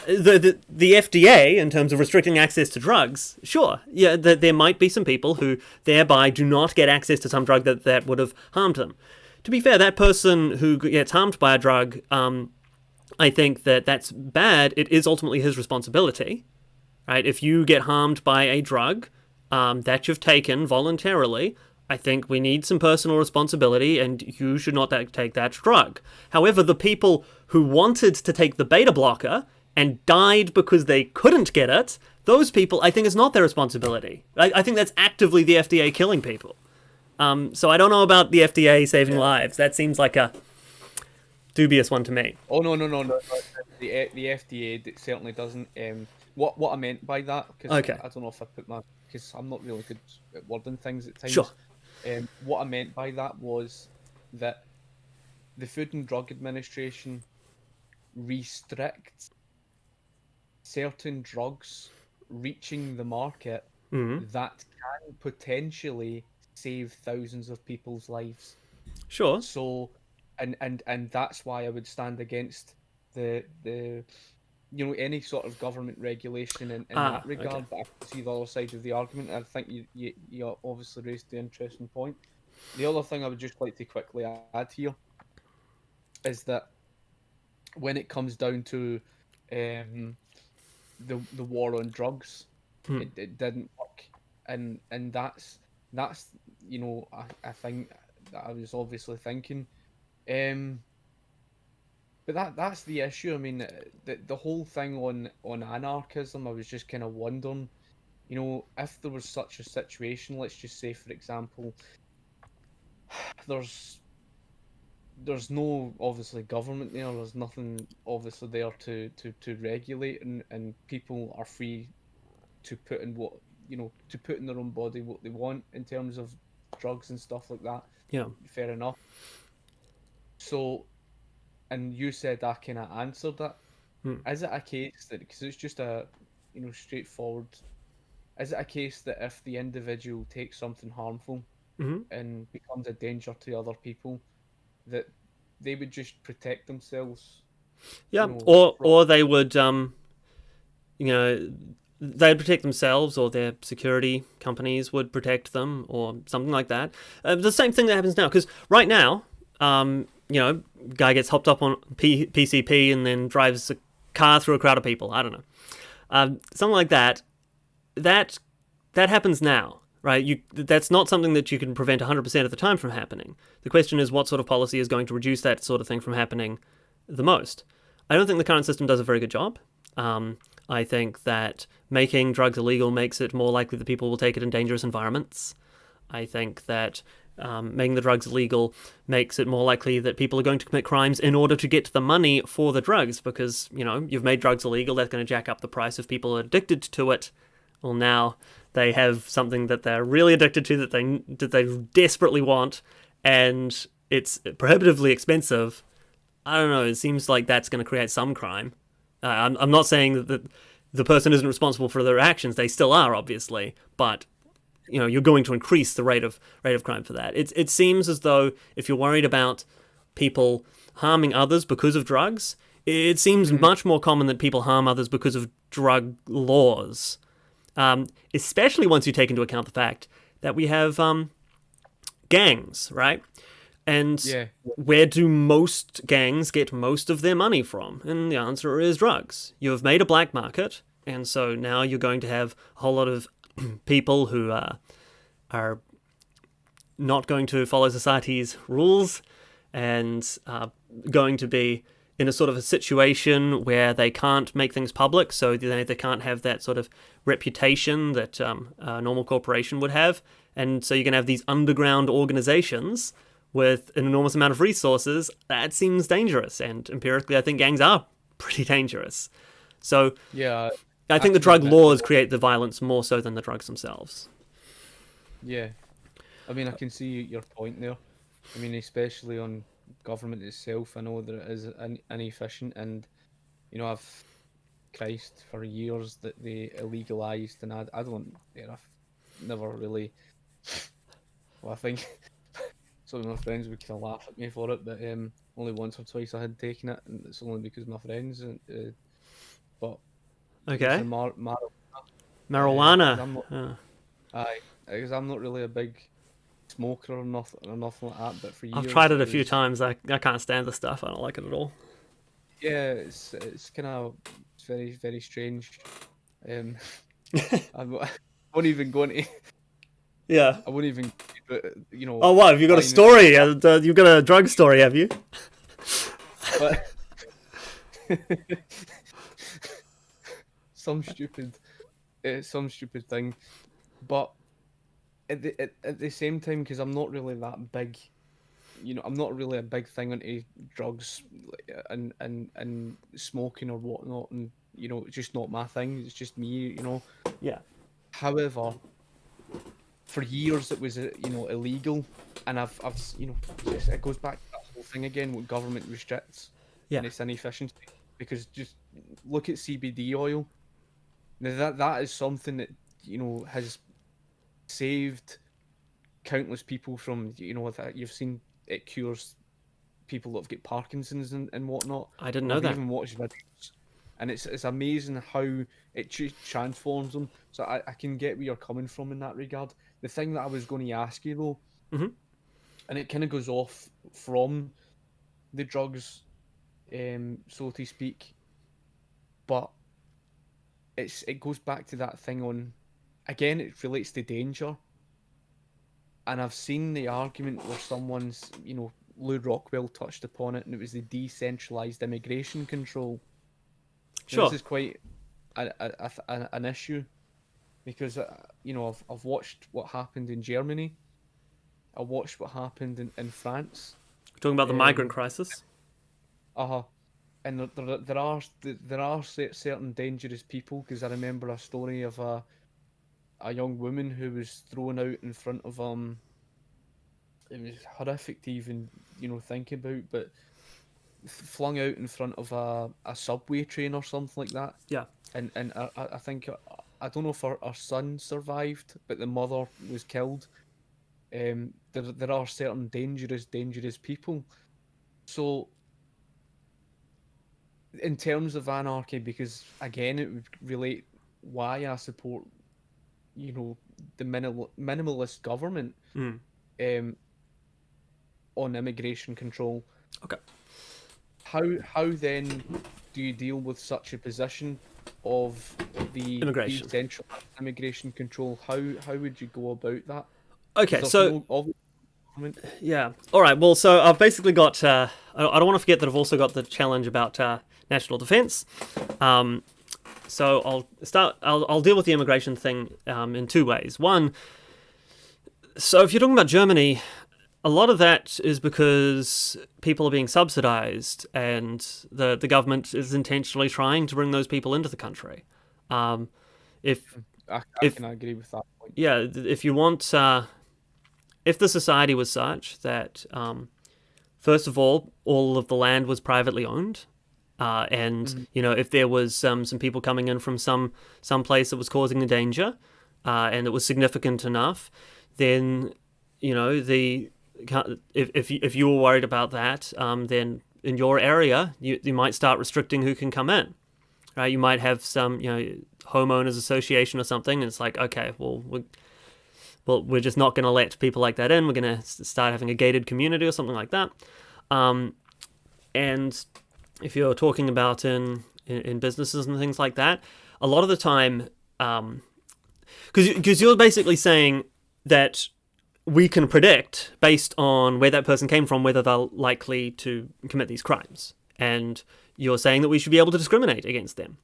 the FDA, in terms of restricting access to drugs, sure, yeah, there might be some people who thereby do not get access to some drug that would have harmed them. To be fair, that person who gets harmed by a drug, I think that's bad. It is ultimately his responsibility, right? If you get harmed by a drug that you've taken voluntarily, I think we need some personal responsibility, and you should not take that drug. However, the people who wanted to take the beta blocker and died because they couldn't get it, those people, I think it's not their responsibility. I think that's actively the FDA killing people. So I don't know about the FDA saving yeah. lives. That seems like a dubious one to me. Oh no, no, no, no. No. The FDA certainly doesn't. What I meant by that, because Okay, I don't know if I put my, because I'm not really good at wording things at sure. times. What I meant by that was that the Food and Drug Administration restricts certain drugs reaching the market Hmm. that can potentially save thousands of people's lives. Sure. So and that's why I would stand against the any sort of government regulation in that Okay. regard. But I can see the other side of the argument. I think you obviously raised the interesting point. The other thing I would just like to quickly add here is that when it comes down to um, the war on drugs, Hmm. it didn't work, and that's I think that I was obviously thinking, um, but that's the issue. I mean, the whole thing on anarchism, I was just kind of wondering, if there was such a situation, let's just say, for example, there's there's no obviously government there. There's nothing obviously there to regulate, and people are free to put in to put in their own body what they want in terms of drugs and stuff like that. Yeah. Fair enough. So, and you said I kind of answered that. Hmm. Is it a case that, because it's just a straightforward, is it a case that if the individual takes something harmful Hmm. and becomes a danger to other people, that they would just protect themselves, Yeah. from. Or they would you know, they'd protect themselves, or their security companies would protect them, or something like that. The same thing that happens now, because right now, guy gets hopped up on PCP and then drives a car through a crowd of people. I don't know, something like that. That that happens now, right? That's not something that you can prevent 100% of the time from happening. The question is, what sort of policy is going to reduce that sort of thing from happening the most? I don't think the current system does a very good job. I think that making drugs illegal makes it more likely that people will take it in dangerous environments. I think that making the drugs illegal makes it more likely that people are going to commit crimes in order to get the money for the drugs, because, you've made drugs illegal, that's going to jack up the price if people are addicted to it. Well, now they have something that they're really addicted to, that they desperately want, and it's prohibitively expensive. I don't know, it seems like that's going to create some crime. I'm not saying that the person isn't responsible for their actions. They still are, obviously, but you're going to increase the rate of crime for that. It seems as though if you're worried about people harming others because of drugs, it seems much more common that people harm others because of drug laws. Especially once you take into account the fact that we have gangs, right? And Yeah, where do most gangs get most of their money from? And the answer is drugs. You have made a black market, and so now you're going to have a whole lot of people who are not going to follow society's rules, and going to be in a sort of a situation where they can't make things public, so they can't have that sort of reputation that a normal corporation would have. And so you're going to have these underground organizations with an enormous amount of resources. That seems dangerous, and empirically I think gangs are pretty dangerous. So yeah. I think the drug laws create the violence more so than the drugs themselves. Yeah, I mean, I can see your point there. I mean, especially on government itself, I know that it is inefficient, and I've Christ for years that they illegalized, and I don't, I've never really. Well, I think some of my friends would kind of laugh at me for it, but only once or twice I had taken it, and it's only because of my friends. But it was Okay. the because Marijuana. I'm not. Aye, because I'm not really a big smoker or nothing like that. But for I've years tried it it a few was, times. I can't stand the stuff. I don't like it at all. yeah, it's kind of, it's very very strange. Um, I won't even go into. Yeah. I won't even. But Oh, what? Have you got a buying it, story? You've got a drug story, have you? but some stupid, some stupid thing. But at the same time, because I'm not really that big, I'm not really a big thing into drugs, and smoking or whatnot, and it's just not my thing. It's just me. Yeah. However, for years it was illegal, and it goes back to that whole thing again. What government restricts Yeah. and its inefficiency, because just look at CBD oil. Now that is something that has saved countless people from that you've seen. It cures people that have got Parkinson's and whatnot. I didn't know I've that. even watched videos, and it's amazing how it transforms them. So I can get where you're coming from in that regard. The thing that I was going to ask you though, Mm-hmm. and it kind of goes off from the drugs, so to speak, but it goes back to that thing on, again, it relates to danger. And I've seen the argument where someone's, Lou Rockwell touched upon it, and it was the decentralized immigration control. Sure. This is quite an issue because, I've watched what happened in Germany. I watched what happened in France. Talking about the migrant crisis. And there are certain dangerous people, because I remember a story of a young woman who was thrown out in front of it was horrific to even think about, but flung out in front of a subway train or something like that. Yeah. And I think, I don't know if her son survived, but the mother was killed. There are certain dangerous people. So in terms of anarchy, because again it would relate why I support the minimalist government on immigration control. Okay. How then do you deal with such a position of the Immigration. decentralized immigration control? How would you go about that? Okay, There's so no yeah, all right. Well, so I've basically got. I don't want to forget that I've also got the challenge about national defense. So I'll deal with the immigration thing in two ways. One, so if you're talking about Germany, a lot of that is because people are being subsidized, and the government is intentionally trying to bring those people into the country. I can agree with that point. Yeah, if you want, if the society was such that, first of all of the land was privately owned, and if there was some people coming in from some place that was causing a danger, and it was significant enough, then if you were worried about that, then in your area you might start restricting who can come in. Right? You might have some homeowners association or something, and it's like, okay, well we're just not going to let people like that in. We're going to start having a gated community or something like that. And if you're talking about in businesses and things like that, a lot of the time, because you're basically saying that we can predict, based on where that person came from, whether they're likely to commit these crimes. And you're saying that we should be able to discriminate against them.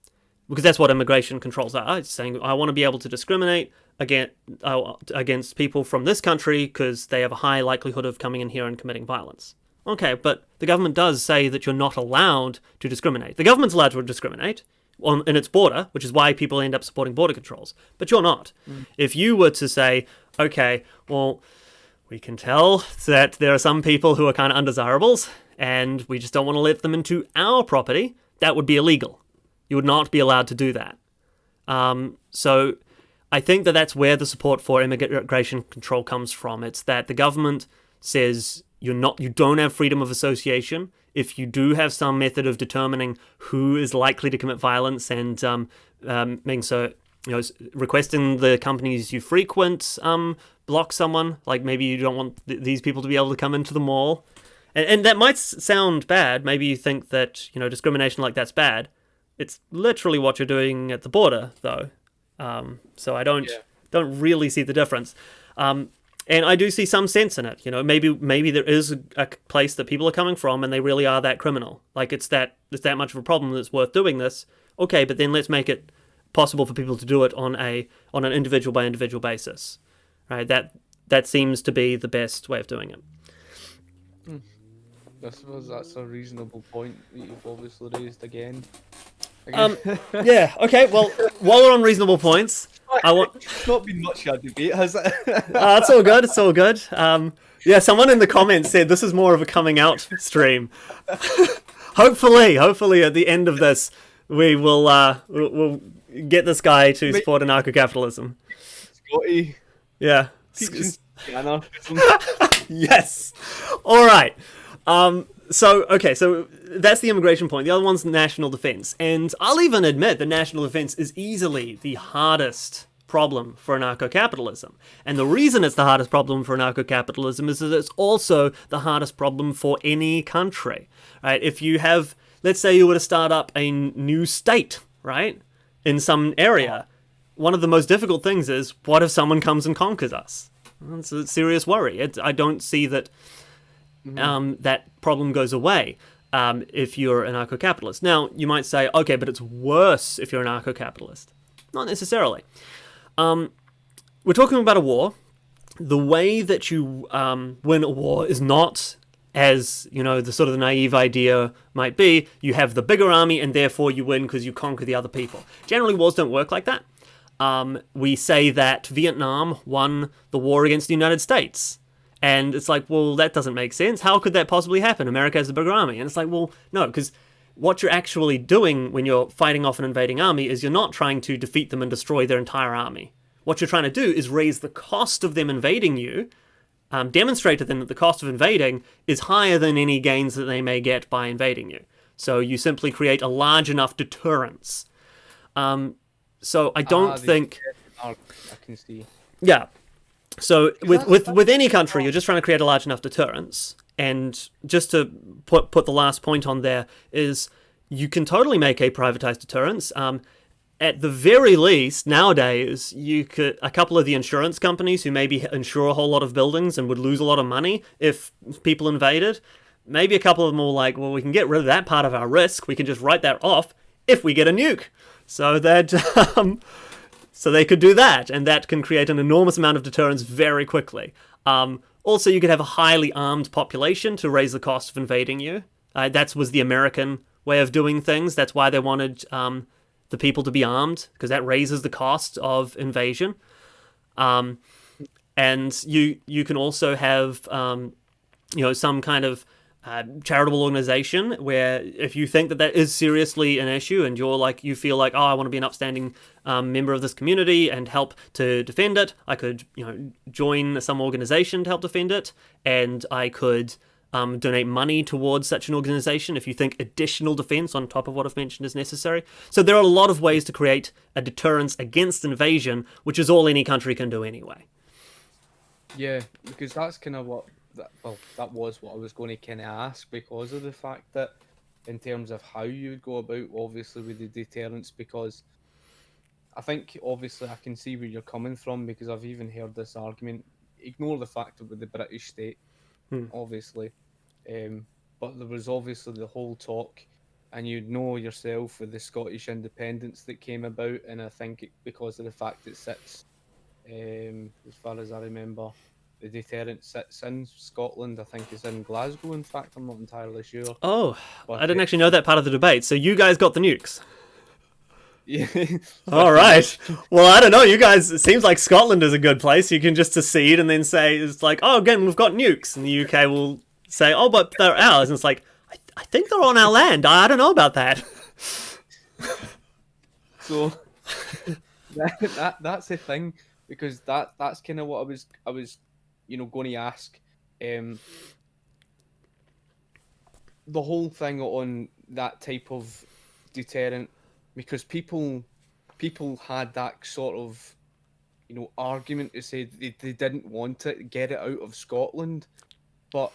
Because that's what immigration controls are. It's saying, I want to be able to discriminate against people from this country because they have a high likelihood of coming in here and committing violence. Okay, but the government does say that you're not allowed to discriminate. The government's allowed to discriminate in its border, which is why people end up supporting border controls. But you're not. If you were to say, okay, well, we can tell that there are some people who are kind of undesirables, and we just don't want to let them into our property, that would be illegal. You would not be allowed to do that. So I think that that's where the support for immigration control comes from. It's that the government says you don't have freedom of association. If you do have some method of determining who is likely to commit violence and making so, requesting the companies you frequent block someone, like maybe you don't want these people to be able to come into the mall. And that might sound bad. Maybe you think that, discrimination like that's bad. It's literally what you're doing at the border, though. So I don't really see the difference. And I do see some sense in it. Maybe there is a place that people are coming from and they really are that criminal. Like it's that much of a problem that's worth doing this. Okay, but then let's make it possible for people to do it on an individual by individual basis. Right? That seems to be the best way of doing it. I suppose that's a reasonable point that you've obviously raised again. Yeah. Okay. Well, while we're on reasonable points, It's not been much of a debate, has it? It's all good. It's all good. Yeah. Someone in the comments said this is more of a coming out stream. Hopefully, at the end of this, we will we'll get this guy to support anarcho-capitalism. Scotty. Yeah. Teaching anarchism. Yes. All right. So that's the immigration point. The other one's national defense. And I'll even admit that national defense is easily the hardest problem for anarcho-capitalism. And the reason it's the hardest problem for anarcho-capitalism is that it's also the hardest problem for any country, right? If you have, let's say you were to start up a new state, right, in some area, one of the most difficult things is, what if someone comes and conquers us? Well, it's a serious worry. I don't see that that problem goes away if you're an anarcho-capitalist. Now, you might say, okay, but it's worse if you're an anarcho-capitalist. Not necessarily. We're talking about a war. The way that you win a war is not as, the sort of the naive idea might be. You have the bigger army and therefore you win because you conquer the other people. Generally, wars don't work like that. We say that Vietnam won the war against the United States. And it's like, well, that doesn't make sense. How could that possibly happen? America has a bigger army. And it's like, well, no, because what you're actually doing when you're fighting off an invading army is you're not trying to defeat them and destroy their entire army. What you're trying to do is raise the cost of them invading you, demonstrate to them that the cost of invading is higher than any gains that they may get by invading you. So you simply create a large enough deterrence. So I don't think... I can see. Yeah. So with any country, you're just trying to create a large enough deterrence. And just to put the last point on there is you can totally make a privatized deterrence. At the very least, nowadays, a couple of the insurance companies who maybe insure a whole lot of buildings and would lose a lot of money if people invaded, maybe a couple of them were like, well, we can get rid of that part of our risk. We can just write that off if we get a nuke. So that... So they could do that, and that can create an enormous amount of deterrence very quickly. Also, you could have a highly armed population to raise the cost of invading you. That was the American way of doing things. That's why they wanted the people to be armed, because that raises the cost of invasion. And you can also have some kind of charitable organization where if you think that is seriously an issue and you feel like, oh, I want to be an upstanding member of this community and help to defend it, I could join some organization to help defend it, and I could donate money towards such an organization if you think additional defense on top of what I've mentioned is necessary. So there are a lot of ways to create a deterrence against invasion, which is all any country can do anyway. Yeah, because that's kind of that was what I was going to kind of ask, because of the fact that in terms of how you would go about, obviously, with the deterrence, because I think, obviously, I can see where you're coming from, because I've even heard this argument, ignore the fact of with the British state, obviously, but there was obviously the whole talk, and you'd know yourself with the Scottish independence that came about, and I think because of the fact it sits, as far as I remember, the deterrent sits in Scotland. I think it's in Glasgow, in fact. I'm not entirely sure. Oh, but I didn't actually know that part of the debate. So you guys got the nukes. Yeah. All right. Well, I don't know. You guys, it seems like Scotland is a good place. You can just secede and then say, it's like, oh, again, we've got nukes. And the UK will say, oh, but they're ours. And it's like, I think they're on our land. I don't know about that. So that's the thing, because that's kind of what I was going to ask. The whole thing on that type of deterrent, because people had that sort of argument to say they didn't want it, get it out of Scotland, but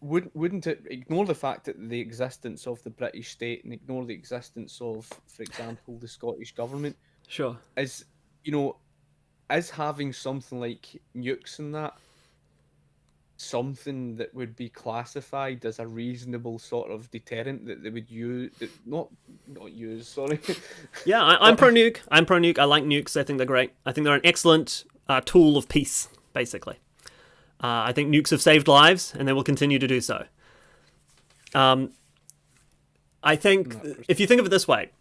wouldn't it ignore the fact that the existence of the British state and ignore the existence of, for example, the Scottish government? Sure. Is having something like nukes and that something that would be classified as a reasonable sort of deterrent that they would use, not use, sorry. Yeah, I'm pro nuke. I'm pro nuke. I like nukes. I think they're great. I think they're an excellent tool of peace, basically. I think nukes have saved lives, and they will continue to do so. I think, if you think of it this way,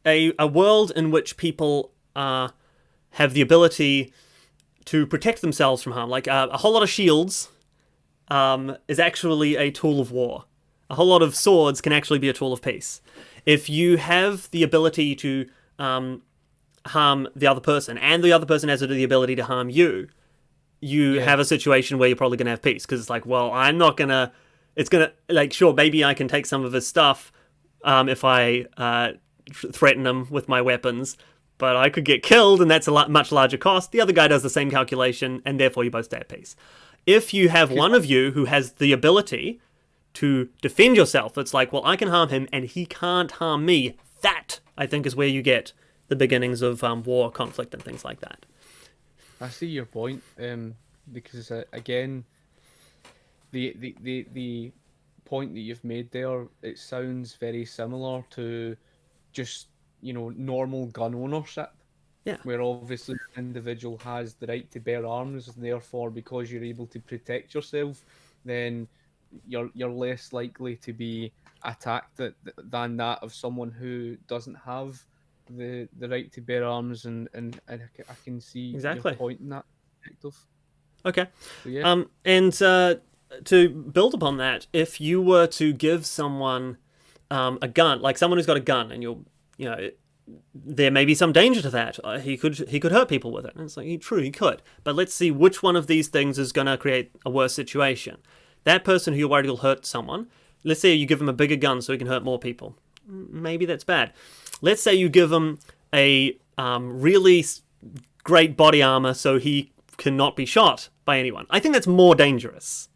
a world in which people have the ability to protect themselves from harm, like a whole lot of shields is actually a tool of war. A whole lot of swords can actually be a tool of peace. If you have the ability to harm the other person, and the other person has the ability to harm you, you have a situation where you're probably going to have peace, because it's like, well, I'm not going to It's gonna, like, sure, maybe I can take some of his stuff if I threaten him with my weapons, but I could get killed, and that's a much larger cost. The other guy does the same calculation, and therefore you both stay at peace. If you have one of you who has the ability to defend yourself, it's like, well, I can harm him, and he can't harm me. That, I think, is where you get the beginnings of war, conflict, and things like that. I see your point, because again, the point that you've made there, it sounds very similar to just, normal gun ownership. Yeah. Where obviously the individual has the right to bear arms, and therefore, because you're able to protect yourself, then you're less likely to be attacked than that of someone who doesn't have the right to bear arms, and I can see your Exactly. point in that perspective. Okay. So yeah, And to build upon that, if you were to give someone a gun, like someone who's got a gun, and there may be some danger to that. He could hurt people with it. And it's like, true, he could. But let's see which one of these things is going to create a worse situation. That person who you're worried will hurt someone. Let's say you give him a bigger gun so he can hurt more people. Maybe that's bad. Let's say you give him a really great body armor so he cannot be shot by anyone. I think that's more dangerous.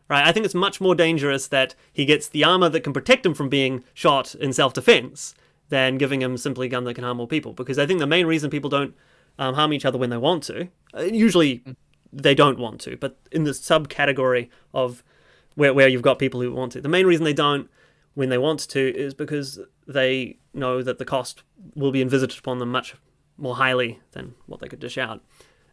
Right? I think it's much more dangerous that he gets the armor that can protect him from being shot in self-defense than giving him simply a gun that can harm more people. Because I think the main reason people don't harm each other when they want to, usually they don't want to, but in the subcategory of where you've got people who want to, the main reason they don't when they want to is because they know that the cost will be envisaged upon them much more highly than what they could dish out.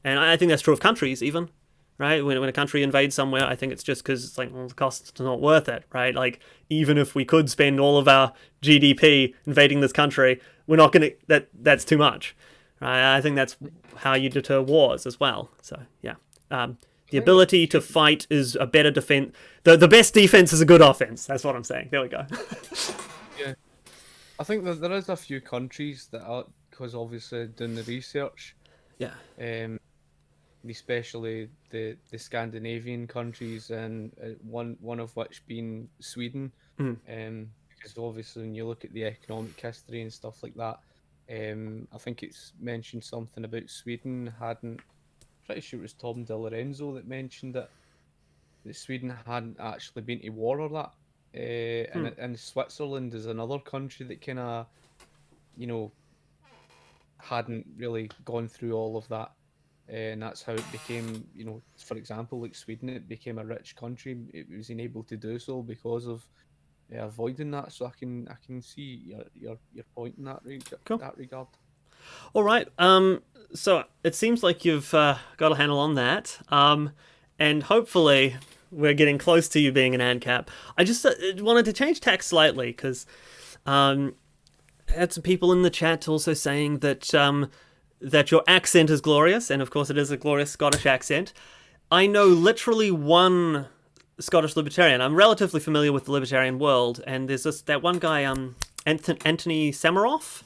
And I think that's true of countries even, right? When a country invades somewhere, I think it's just because it's like, well, the cost's not worth it, right? Like, even if we could spend all of our GDP invading this country, we're not going to, that's too much, right? I think that's how you deter wars as well. So, yeah. The ability to fight is a better defense. The best defense is a good offense. That's what I'm saying. There we go. yeah. I think that there is a few countries that are, because obviously doing the research, Yeah. Especially the Scandinavian countries, and one of which being Sweden. Because obviously when you look at the economic history and stuff like that, I think it's mentioned something about Sweden hadn't. Pretty sure it was Tom DiLorenzo that mentioned it. That Sweden hadn't actually been to war or that. And Switzerland is another country that kind of, hadn't really gone through all of that. And that's how it became, for example, like Sweden, it became a rich country. It was unable to do so because of avoiding that. So I can see your point in Cool. that regard. All right. So it seems like you've got a handle on that. And hopefully we're getting close to you being an ANCAP. I just wanted to change tack slightly because I had some people in the chat also saying that that your accent is glorious, and of course it is a glorious Scottish accent. I know literally one Scottish libertarian. I'm relatively familiar with the libertarian world, and there's that one guy, Anthony Samaroff.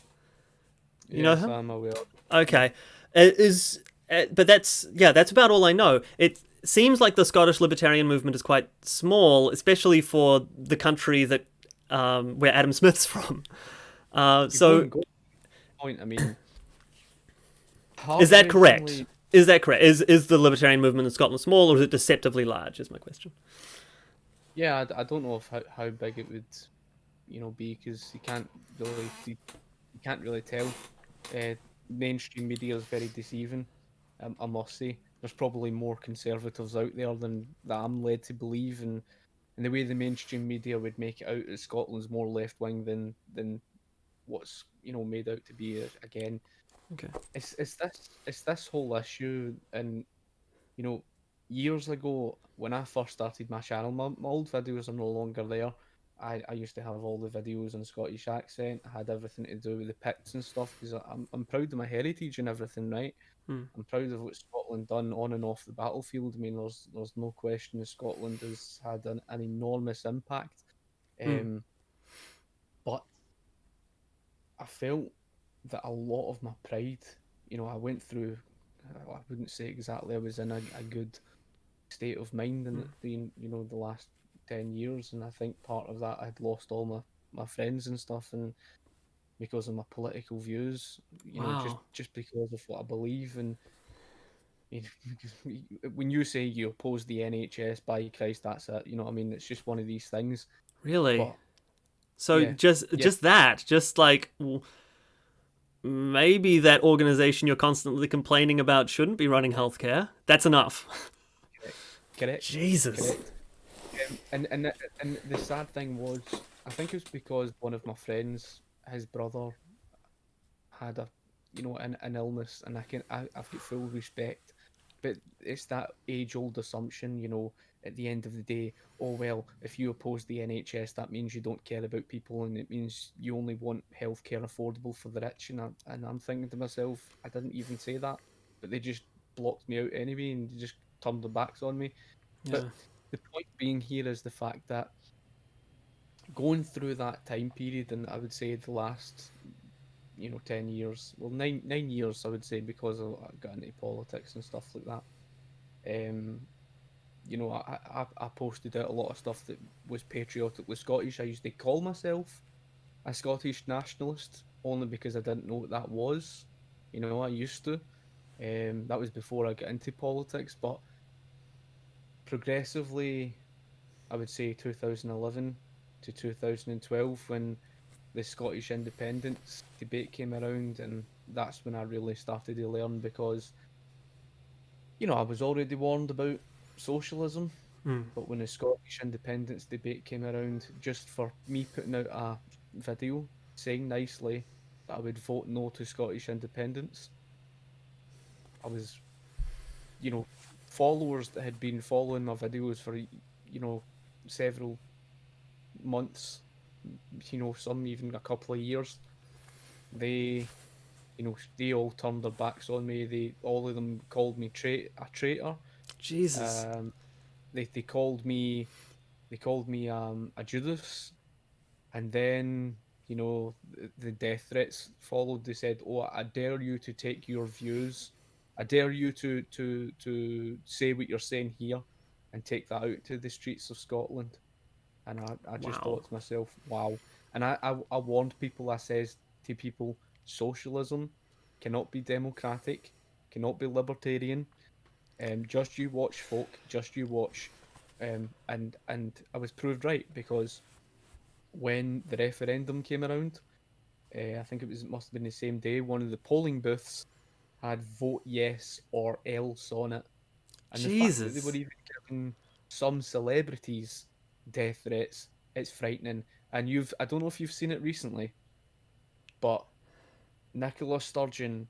You know him? I'm aware. Okay, but that's about all I know. It seems like the Scottish libertarian movement is quite small, especially for the country that where Adam Smith's from. Point. I mean, is that correct? Is that correct? Is the libertarian movement in Scotland small, or is it deceptively large? Is my question. Yeah, I don't know how big it would, be, because you can't really tell. Mainstream media is very deceiving. I must say, there's probably more conservatives out there than that I'm led to believe, and the way the mainstream media would make it out that Scotland's more left wing than what's made out to be. Again, Okay. It's this whole issue, and years ago when I first started my channel, my old videos are no longer there. I used to have all the videos in Scottish accent. I had everything to do with the Picts and stuff, because I'm proud of my heritage and everything, right? I'm proud of what Scotland done on and off the battlefield. I mean, there's no question that Scotland has had an enormous impact. But I felt that a lot of my pride, I went through, I wouldn't say exactly I was in a good state of mind in the last 10 years, and I think part of that I'd lost all my friends and stuff, and because of my political views, just Wow. because of what I believe. And you when you say you oppose the NHS, by Christ, that's it. You know what I mean? It's just one of these things. Really? But So yeah, just yeah, just like maybe that organization you're constantly complaining about shouldn't be running healthcare. That's enough. correct, correct, Jesus. correct. And the sad thing was, I think it was because one of my friends, his brother, had an illness, and I've got full respect, but it's that age old assumption, at the end of the day, oh well, if you oppose the NHS, that means you don't care about people, and it means you only want healthcare affordable for the rich. And I'm thinking to myself, I didn't even say that, but they just blocked me out anyway, and they just turned their backs on me. Yeah. But the point being here is the fact that going through that time period, and I would say the last 10 years, well, nine years, I would say, because I got into politics and stuff like that. um I posted out a lot of stuff that was patriotically Scottish. I used to call myself a Scottish nationalist only because I didn't know what that was. I used to. That was before I got into politics, but progressively, I would say 2011 to 2012, when the Scottish independence debate came around, and that's when I really started to learn, because I was already warned about socialism, Hmm. but when the Scottish independence debate came around, just for me putting out a video saying nicely that I would vote no to Scottish independence, I was, followers that had been following my videos for, several months, some even a couple of years, they they all turned their backs on me. All of them called me a traitor. Jesus. Um, they called me a Judas, and then the death threats followed. They said, "Oh, I dare you to take your views. I dare you to say what you're saying here, and take that out to the streets of Scotland." And I just Wow. thought to myself, wow. And I warned people, I says to people, socialism cannot be democratic, cannot be libertarian. Just you watch, folk, just you watch. And I was proved right, because when the referendum came around, I think it must have been the same day, one of the polling booths had vote yes or else on it. And the fact that they were Jesus. even giving some celebrities death threats, it's frightening. And I don't know if you've seen it recently, but Nicola Sturgeon,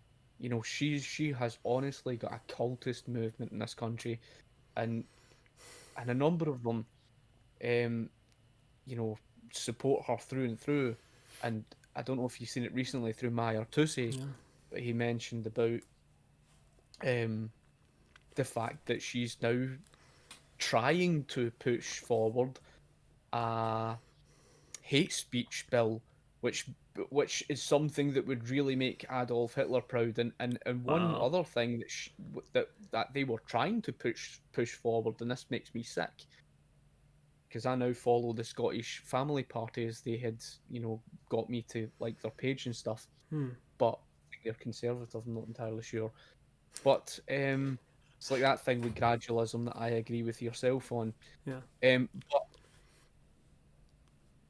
she has honestly got a cultist movement in this country, and a number of them, um, you know, support her through and through. And I don't know if you've seen it recently through Maya Tussey, Yeah. but he mentioned about um the fact that she's now trying to push forward a hate speech bill, which which is something that would really make Adolf Hitler proud. And one Wow. other thing that they were trying to push forward, and this makes me sick, because I now follow the Scottish Family Party, as they had got me to like their page and stuff. Hmm. But I think they're conservative. I'm not entirely sure. But it's like that thing with gradualism that I agree with yourself on. Yeah. But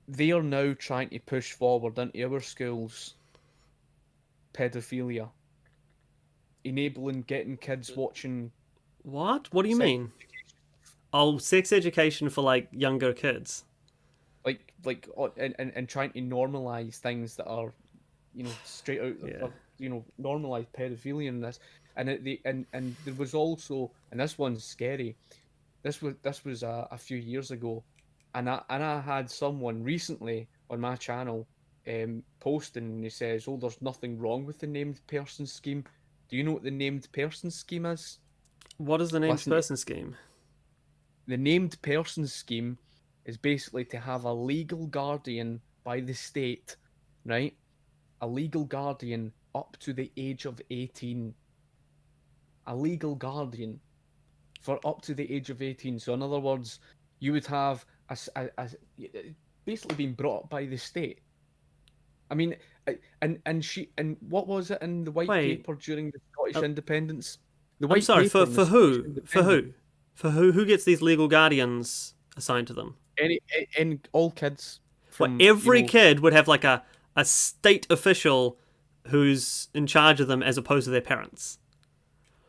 they are now trying to push forward into our schools pedophilia, enabling getting kids watching What? What do you sex mean? education, Oh, sex education for like younger kids. and trying to normalize things that are straight out Yeah. of normalize pedophilia in this. And there was also, and this one's scary. This was a few years ago, and I had someone recently on my channel posting, and he says, "Oh, there's nothing wrong with the named person scheme." Do you know what the named person scheme is? What is the named Listen, person scheme? the named person scheme is basically to have a legal guardian by the state, right? A legal guardian up to the age of 18. A legal guardian for up to the age of 18. So, in other words, you would have basically being brought up by the state. I mean, and what was it in the white Wait, paper during the Scottish independence? The I'm white sorry. paper in the Scottish For independence. who? For who? Who gets these legal guardians assigned to them? Any all kids What, from every kid would have like a state official who's in charge of them as opposed to their parents.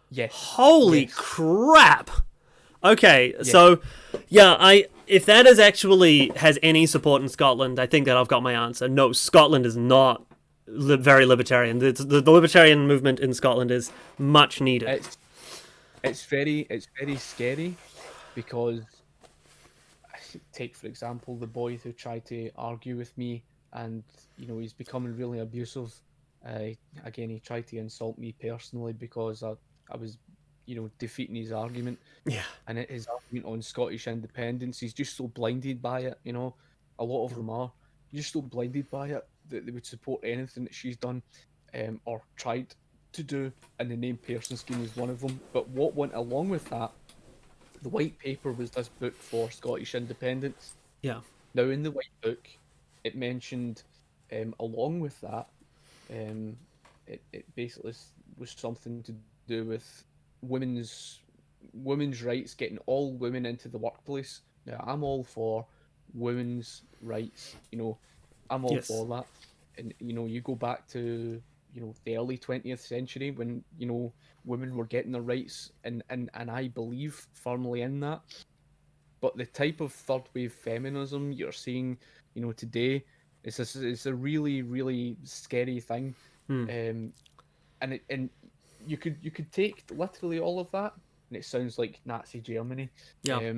yes, Holy yes, crap! Okay, yes. so yeah, if that is actually has any support in Scotland, I think that I've got my answer. No, Scotland is not very libertarian. The libertarian movement in Scotland is much needed. It's very scary because take for example the boy who tried to argue with me, and he's becoming really abusive. Again, he tried to insult me personally because I was defeating his argument, Yeah. and his argument on Scottish independence. He's just so blinded by it. A lot of them are just so blinded by it that they would support anything that she's done, or tried to do, and the named person scheme is one of them. But what went along with that, the white paper was this book for Scottish independence. Yeah. Now, in the white book, it mentioned, along with that, it basically was something to do with women's rights, getting all women into the workplace. Now, I'm all for women's rights. I'm all Yes. for that. And you go back to the early 20th century when women were getting their rights, and I believe firmly in that. But the type of third wave feminism you're seeing, today, it's a really, really scary thing. And you could take literally all of that, and it sounds like Nazi Germany. Yeah.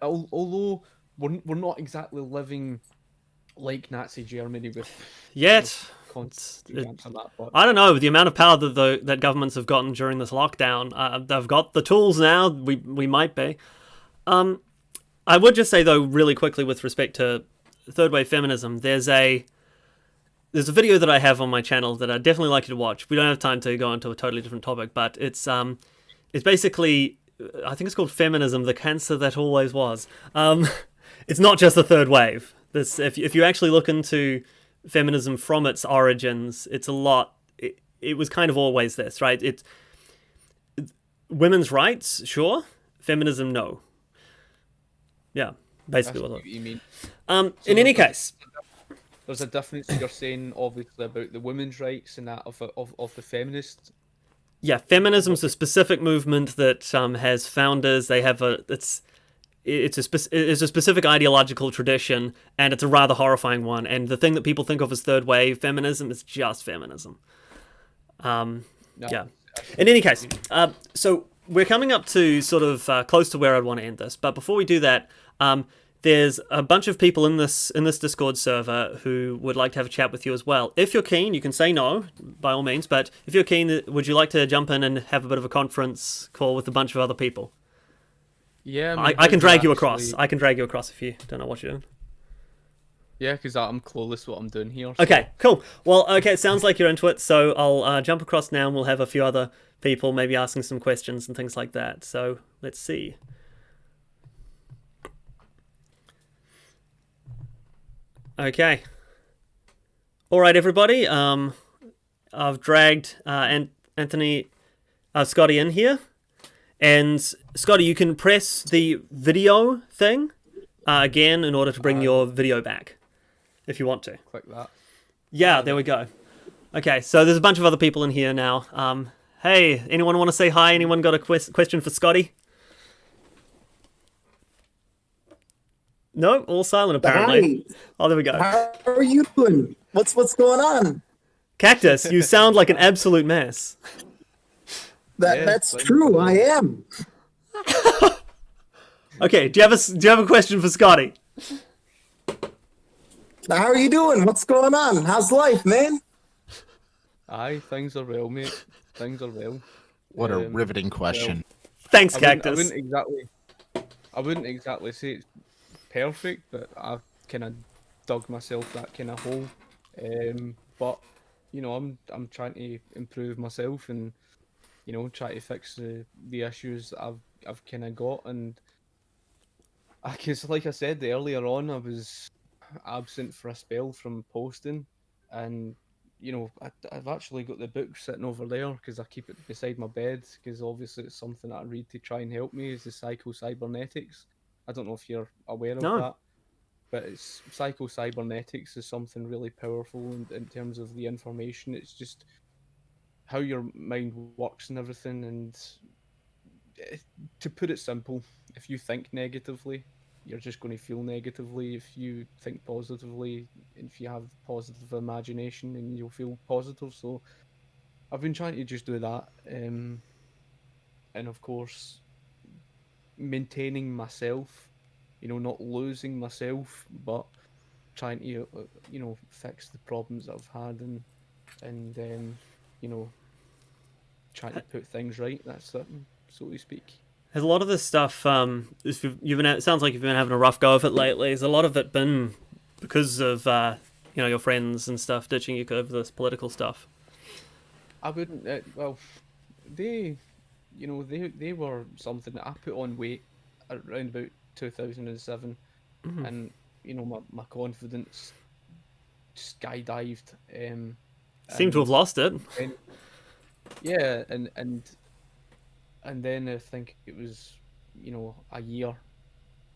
Although we're not exactly living like Nazi Germany with Yet. consequences on that, but I don't know, with the amount of power that governments have gotten during this lockdown, they've got the tools now. We might be. I would just say though, really quickly, with respect to third wave feminism, there's a video that I have on my channel that I'd definitely like you to watch. We don't have time to go into a totally different topic, but it's basically, I think it's called Feminism, the Cancer That Always Was. It's not just the third wave. If you actually look into feminism from its origins, it's a lot. It was kind of always this, right? It's women's rights, sure. Feminism, no. Yeah, basically that's what what you mean. in any case, There's a difference you're saying, obviously, about the women's rights and that of the feminists. yeah, feminism's a specific movement that has founders. They have it's a specific ideological tradition, and it's a rather horrifying one. And the thing that people think of as third wave feminism is just feminism. No, Yeah. In any case, so we're coming up to sort of close to where I'd want to end this. But before we do that, there's a bunch of people in this Discord server who would like to have a chat with you as well. If you're keen, you can say no, by all means. But if you're keen, would you like to jump in and have a bit of a conference call with a bunch of other people? Yeah, I can drag you across. I can drag you across if you don't know what you're doing. Yeah, because I'm clueless what I'm doing here. So. Okay, cool. Well, okay, it sounds like you're into it, so I'll jump across now and we'll have a few other people maybe asking some questions and things like that. So, let's see. Okay. Alright, everybody. I've dragged Scotty in here. And, Scotty, you can press the video thing again in order to bring your video back, if you want to. Click that. Yeah, there we go. Okay, so there's a bunch of other people in here now. Hey, anyone want to say hi? Anyone got a question for Scotty? No, all silent apparently. Hi. Oh, there we go. How are you doing? What's going on? Cactus, you sound like an absolute mess. That's true. I am. Okay, do you have a question for Scotty? How are you doing? What's going on? How's life, man? Aye, things are well, mate. Things are well. What a riveting question. Thanks, I Cactus. wouldn't exactly say it's perfect, but I've kind of dug myself that kind of hole. But I'm trying to improve myself and try to fix the issues that I've kind of got, and Because, like I said earlier on, I was absent for a spell from posting, and I've actually got the book sitting over there because I keep it beside my bed because obviously it's something that I read to try and help me. Is the Psycho-Cybernetics. I don't know if you're aware of No. that, but it's Psycho-Cybernetics is something really powerful in terms of the information. It's just how your mind works and everything, and to put it simple, if you think negatively, you're just going to feel negatively. If you think positively, if you have positive imagination, then you'll feel positive. So I've been trying to just do that, and of course, maintaining myself. Not losing myself, but trying to fix the problems that I've had, and trying to put things right. That's certain, so to speak. Has a lot of this stuff, it sounds like you've been having a rough go of it lately. Has a lot of it been because of, your friends and stuff ditching you over this political stuff? I wouldn't. Well, they, they were something that I put on weight around about 2007, and my confidence skydived. Seem to have lost it. And, yeah, and then I think it was, a year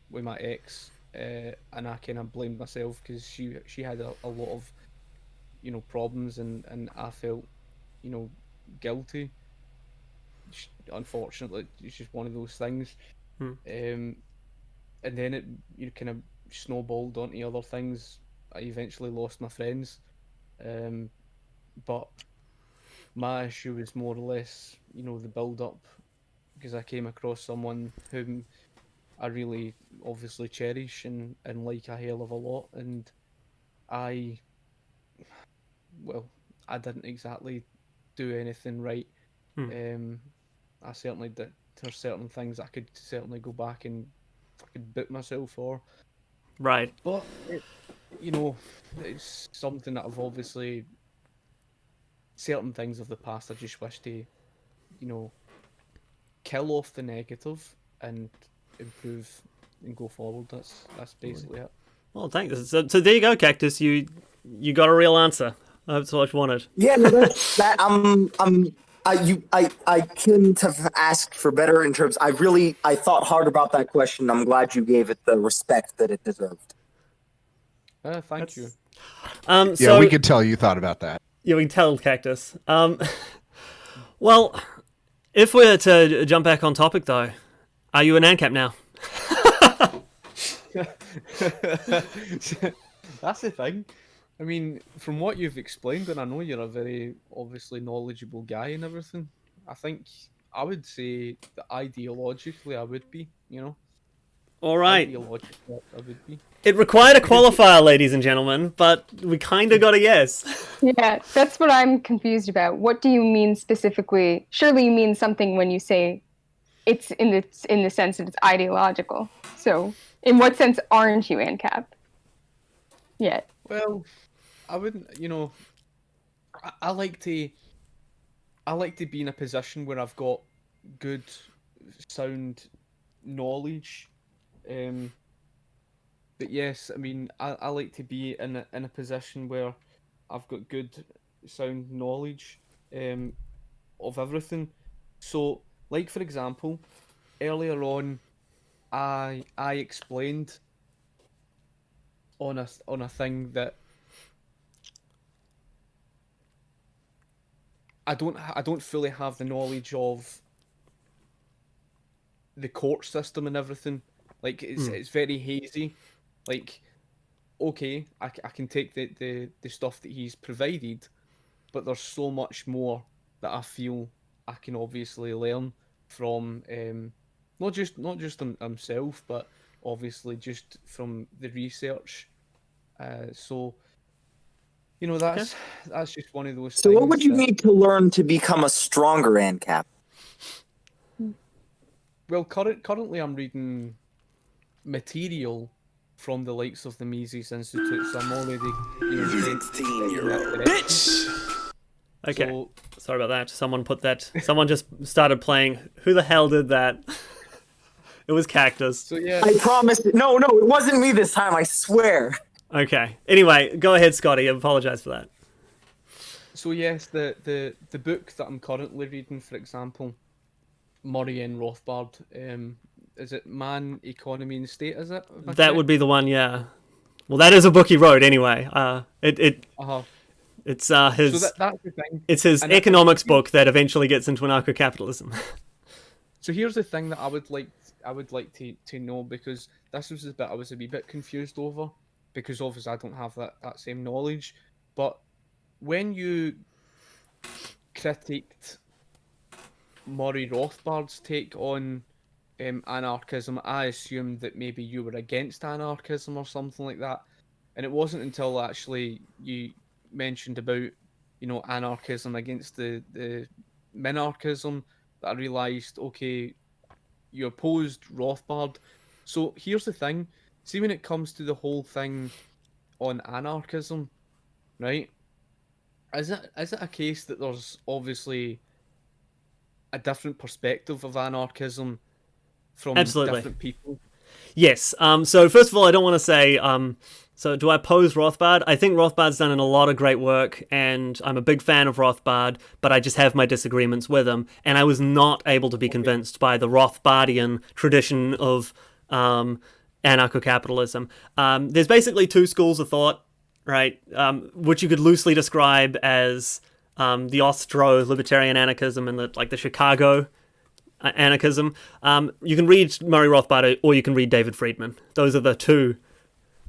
with my ex, and I kind of blamed myself because she had a lot of, problems, and I felt, guilty. Unfortunately, it's just one of those things. And then it kind of snowballed onto other things. I eventually lost my friends, but my issue was more or less, the build up, because I came across someone whom I really obviously cherish and like a hell of a lot, and I didn't exactly do anything right. I certainly did. There's certain things I could certainly go back and fucking boot myself for. Right. But it's something that I've obviously, certain things of the past I just wish to, kill off the negative and improve and go forward. That's basically it. Well, thanks. So there you go, Cactus. You got a real answer. That's what you wanted. Yeah, no, I couldn't have asked for better in terms. I thought hard about that question. I'm glad you gave it the respect that it deserved. Thank you. So, we could tell you thought about that. Yeah, we can tell, Cactus. Well, if we're to jump back on topic, though, are you an ANCAP now? That's the thing. I mean, from what you've explained, and I know you're a very obviously knowledgeable guy and everything, I think I would say that ideologically I would be, All right. Ideologically I would be. It required a qualifier, ladies and gentlemen, but we kind of got a yes. Yeah, that's what I'm confused about. What do you mean specifically? Surely you mean something when you say it's in the sense that it's ideological. So, in what sense aren't you ANCAP yet? Well, I wouldn't. I like to be in a position where I've got good, sound knowledge. But yes, I mean, I like to be in a position where I've got good, sound knowledge of everything. So, like for example, earlier on, I explained on a thing that I don't fully have the knowledge of the court system and everything. Like it's very hazy. Like, okay, I can take the stuff that he's provided, but there's so much more that I feel I can obviously learn from not just himself, but obviously just from the research. So that's just one of those So things. what would you need to learn to become a stronger ANCAP? Well, currently I'm reading material from the likes of the Mises Institute, so I'm already Bitch! Okay, So, sorry about that. Someone just started playing. Who the hell did that? It was Cactus. So yeah, I promise. No, it wasn't me this time. I swear. Okay. Anyway, go ahead, Scotty. I apologize for that. so yes, the book that I'm currently reading, for example, Murray and Rothbard, is it Man, Economy and State? Is it? That would be the one, yeah. Well, that is a book he wrote anyway. It's his. So that's the thing. It's his And economics book that eventually gets into anarcho-capitalism. So here's the thing that I would like to know, because this was the bit I was a wee bit confused over, because obviously I don't have that same knowledge. But when you critiqued Murray Rothbard's take on anarchism, I assumed that maybe you were against anarchism or something like that. And it wasn't until actually you mentioned about, anarchism against the Minarchism that I realised, okay, you opposed Rothbard. So here's the thing. See, when it comes to the whole thing on anarchism, right? Is it a case that there's obviously a different perspective of anarchism from Absolutely. different people? Yes. So first of all, I don't want to say. So do I oppose Rothbard? I think Rothbard's done a lot of great work, and I'm a big fan of Rothbard. But I just have my disagreements with him, and I was not able to be convinced by the Rothbardian tradition of anarcho-capitalism. There's basically two schools of thought, right? Which you could loosely describe as the Austro libertarian anarchism and the Chicago anarchism. You can read Murray Rothbard or you can read David Friedman. Those are the two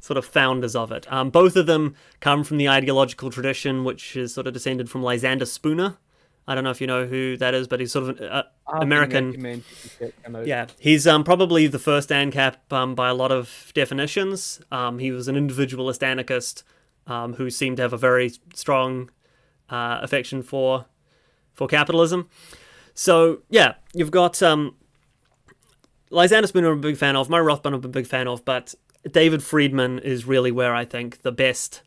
sort of founders of it. Both of them come from the ideological tradition, which is sort of descended from Lysander Spooner. I don't know if you know who that is, but he's sort of an American. Yeah, he's probably the first ANCAP by a lot of definitions. He was an individualist anarchist who seemed to have a very strong affection for capitalism. So yeah, you've got Lysander Spooner I'm a big fan of, Murray Rothbard I'm a big fan of, but David Friedman is really where I think the best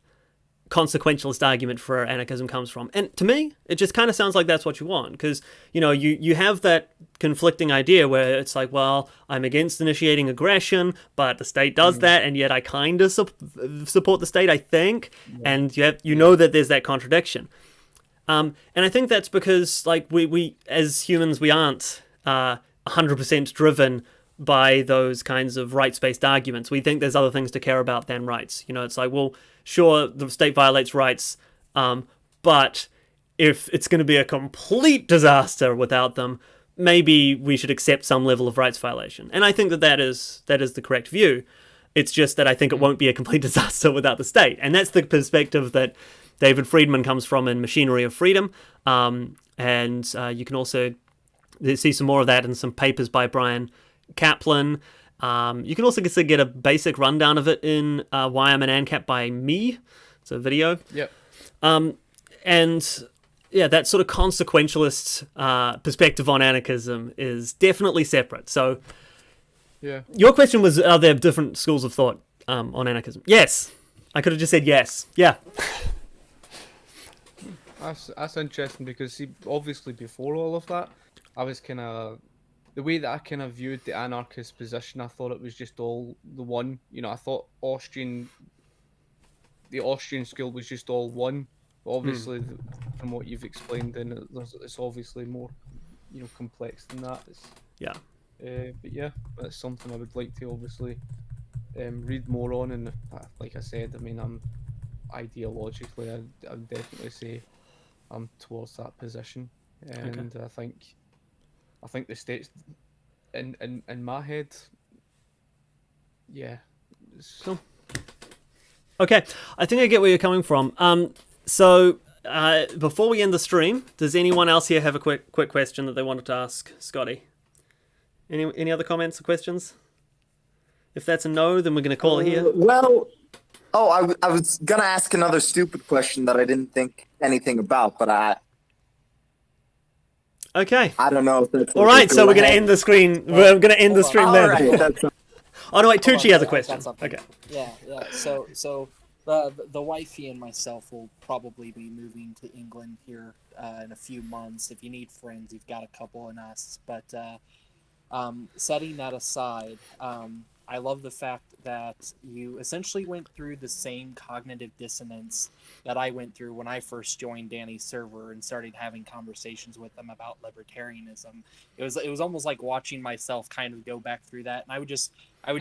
consequentialist argument for anarchism comes from. And to me, it just kind of sounds like that's what you want, because you have that conflicting idea where it's like, well, I'm against initiating aggression, but the state does that, and yet I kind of support the state, I think, and you know that there's that contradiction. And I think that's because we as humans, we aren't 100% driven by those kinds of rights-based arguments. We think there's other things to care about than rights. It's like, well, sure, the state violates rights, but if it's going to be a complete disaster without them, maybe we should accept some level of rights violation. And I think that is the correct view. It's just that I think it won't be a complete disaster without the state. And that's the perspective that David Friedman comes from in Machinery of Freedom. And you can also see some more of that in some papers by Brian Kaplan. You can also get a basic rundown of it in Why I'm an ANCAP by me. It's a video. Yep. And yeah, that sort of consequentialist perspective on anarchism is definitely separate. So yeah, your question was, are there different schools of thought on anarchism? Yes. I could have just said yes. Yeah. That's interesting, because see, obviously before all of that, I was kind of, the way that I kind of viewed the anarchist position, I thought it was just all the one. I thought the Austrian school was just all one. But obviously, from what you've explained, then it's obviously more, complex than that. Yeah. But yeah, that's something I would like to obviously read more on. And like I said, I mean, I'm ideologically, I would definitely say I'm towards that position, and okay. I think the state's in my head, yeah. Cool. Okay, I think I get where you're coming from. So before we end the stream, does anyone else here have a quick question that they wanted to ask Scotty? Any other comments or questions? If that's a no, then we're going to call it here. Well, I was going to ask another stupid question that I didn't think anything about, but Okay. I don't know if that's... All right, so we're going to end the screen. We're going to end the stream there. All right, that's... Oh, no, wait, Tucci has a question. Okay. Yeah. So the wifey and myself will probably be moving to England here in a few months. If you need friends, you've got a couple in us. But Setting that aside, I love the fact that you essentially went through the same cognitive dissonance that I went through when I first joined Danny's server and started having conversations with them about libertarianism. It was almost like watching myself kind of go back through that, and I would just I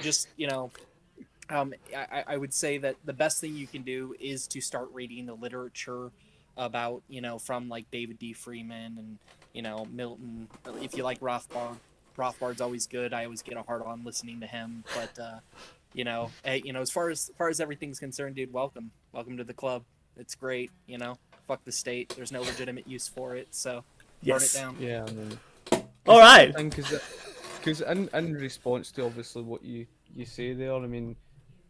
would say that the best thing you can do is to start reading the literature about, from like David D. Freeman and, Milton. If you like Rothbard's always good. I always get a hard on listening to him. But, as far as everything's concerned, dude, welcome to the club. It's great. Fuck the state. There's no legitimate use for it. So burn it down. Yeah, I mean, All right. Because in response to obviously what you say there, I mean,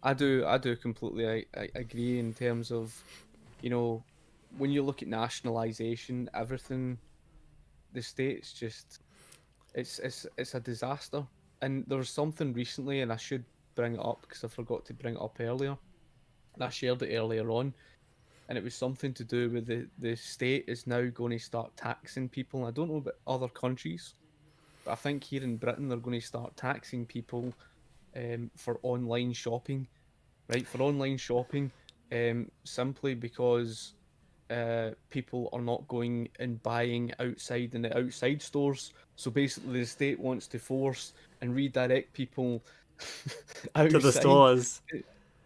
I do completely I agree in terms of, when you look at nationalisation, everything, the state's just, it's a disaster. And there was something recently, and I should bring it up because I forgot to bring it up earlier, and I shared it earlier on, and it was something to do with the state is now going to start taxing people. I don't know about other countries, but I think here in Britain they're going to start taxing people for online shopping, right? For online shopping, simply because people are not going and buying outside in the outside stores. So basically, the state wants to force and redirect people outside To the stores.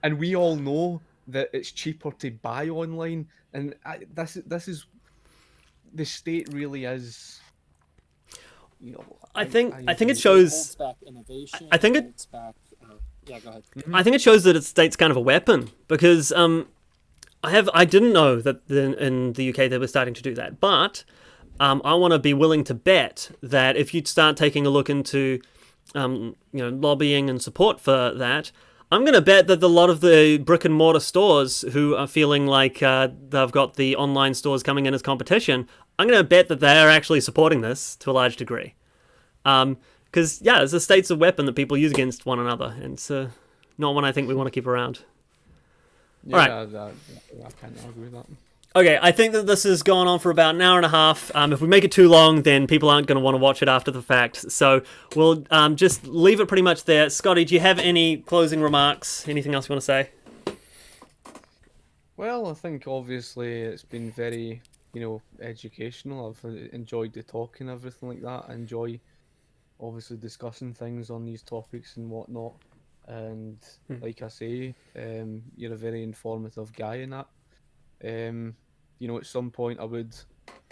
and we all know that it's cheaper to buy online, and this is the state really is. I think it It shows. holds back innovation. I think it- holds back. Yeah, go ahead. I think it shows that its state's kind of a weapon because I didn't know that in the UK they were starting to do that, but I want to be willing to bet that if you start taking a look into lobbying and support for that, I'm going to bet that a lot of the brick and mortar stores who are feeling like they've got the online stores coming in as competition, I'm going to bet that they're actually supporting this to a large degree. Because, it's a state's a weapon that people use against one another, and it's not one I think we want to keep around. Yeah, Alright. I can't argue with that. Okay, I think that this has gone on for about an hour and a half. If we make it too long, then people aren't going to want to watch it after the fact. So we'll just leave it pretty much there. Scotty, do you have any closing remarks? Anything else you want to say? Well, I think obviously it's been very, educational. I've enjoyed the talk and everything like that. I enjoy obviously discussing things on these topics and whatnot. And like I say, you're a very informative guy in that. At some point I would,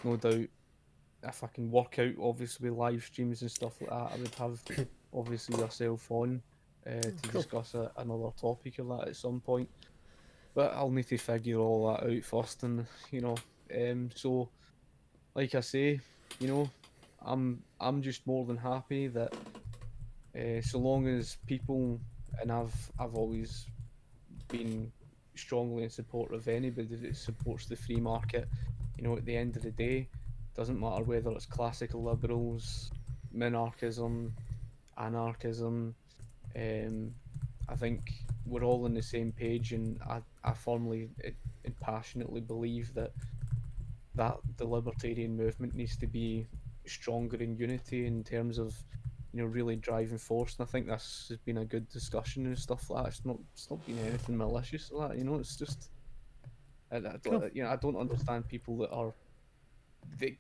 no doubt, if I can work out obviously live streams and stuff like that, I would have obviously yourself on to discuss another topic of that at some point. But I'll need to figure all that out first, and so like I say, I'm just more than happy that so long as people, and I've always been strongly in support of anybody that supports the free market. At the end of the day, doesn't matter whether it's classical liberals, minarchism, anarchism. I think we're all on the same page, and I firmly and passionately believe that the libertarian movement needs to be stronger in unity in terms of really driving force. And I think this has been a good discussion and stuff like that. It's not been anything malicious like that. It's just I don't understand people that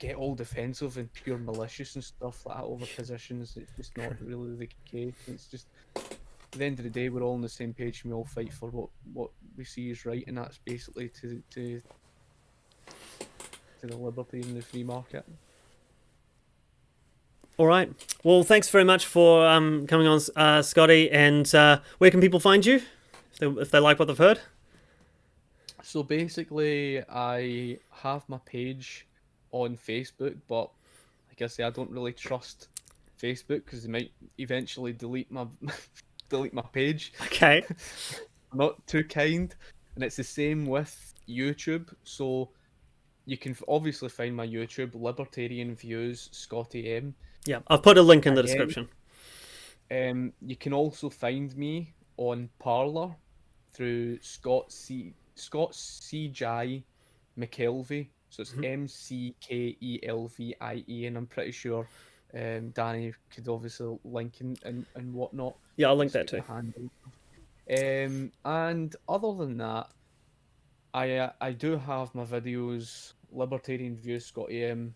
get all defensive and pure malicious and stuff like that over positions. It's just not really the case. It's just, at the end of the day, we're all on the same page and we all fight for what we see is right, and that's basically to the liberty and the free market. All right. Well, thanks very much for coming on, Scotty. And where can people find you if they like what they've heard? So basically, I have my page on Facebook, but like I say, I don't really trust Facebook because they might eventually delete my page. Okay. I'm not too kind, and it's the same with YouTube. So you can obviously find my YouTube, Libertarian Views, Scotty M. Yeah, I've put a link in the Again, description. You can also find me on Parler through Scott C.J. McKelvey. So it's McKelvie, and I'm pretty sure Danny could obviously link and whatnot. Yeah, I'll link that Just too. get the handle. And other than that, I do have my videos, Libertarian Views Scotty M,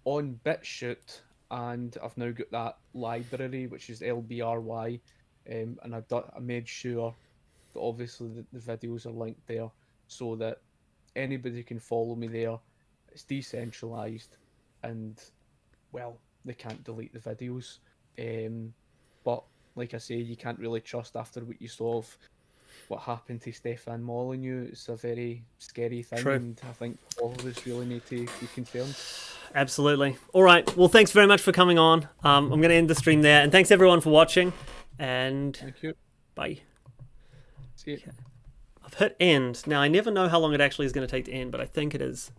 on BitChute, and I've now got that library, which is LBRY, and I made sure that obviously the videos are linked there so that anybody can follow me there. It's decentralized, and well, they can't delete the videos. But like I say, you can't really trust after what you saw of what happened to Stefan Molyneux. It's a very scary thing, True. and I think all of us really need to be concerned. Absolutely. All right. Well, thanks very much for coming on. I'm going to end the stream there, and thanks everyone for watching. And Thank you. bye. See you. I've hit end. Now I never know how long it actually is going to take to end, but I think it is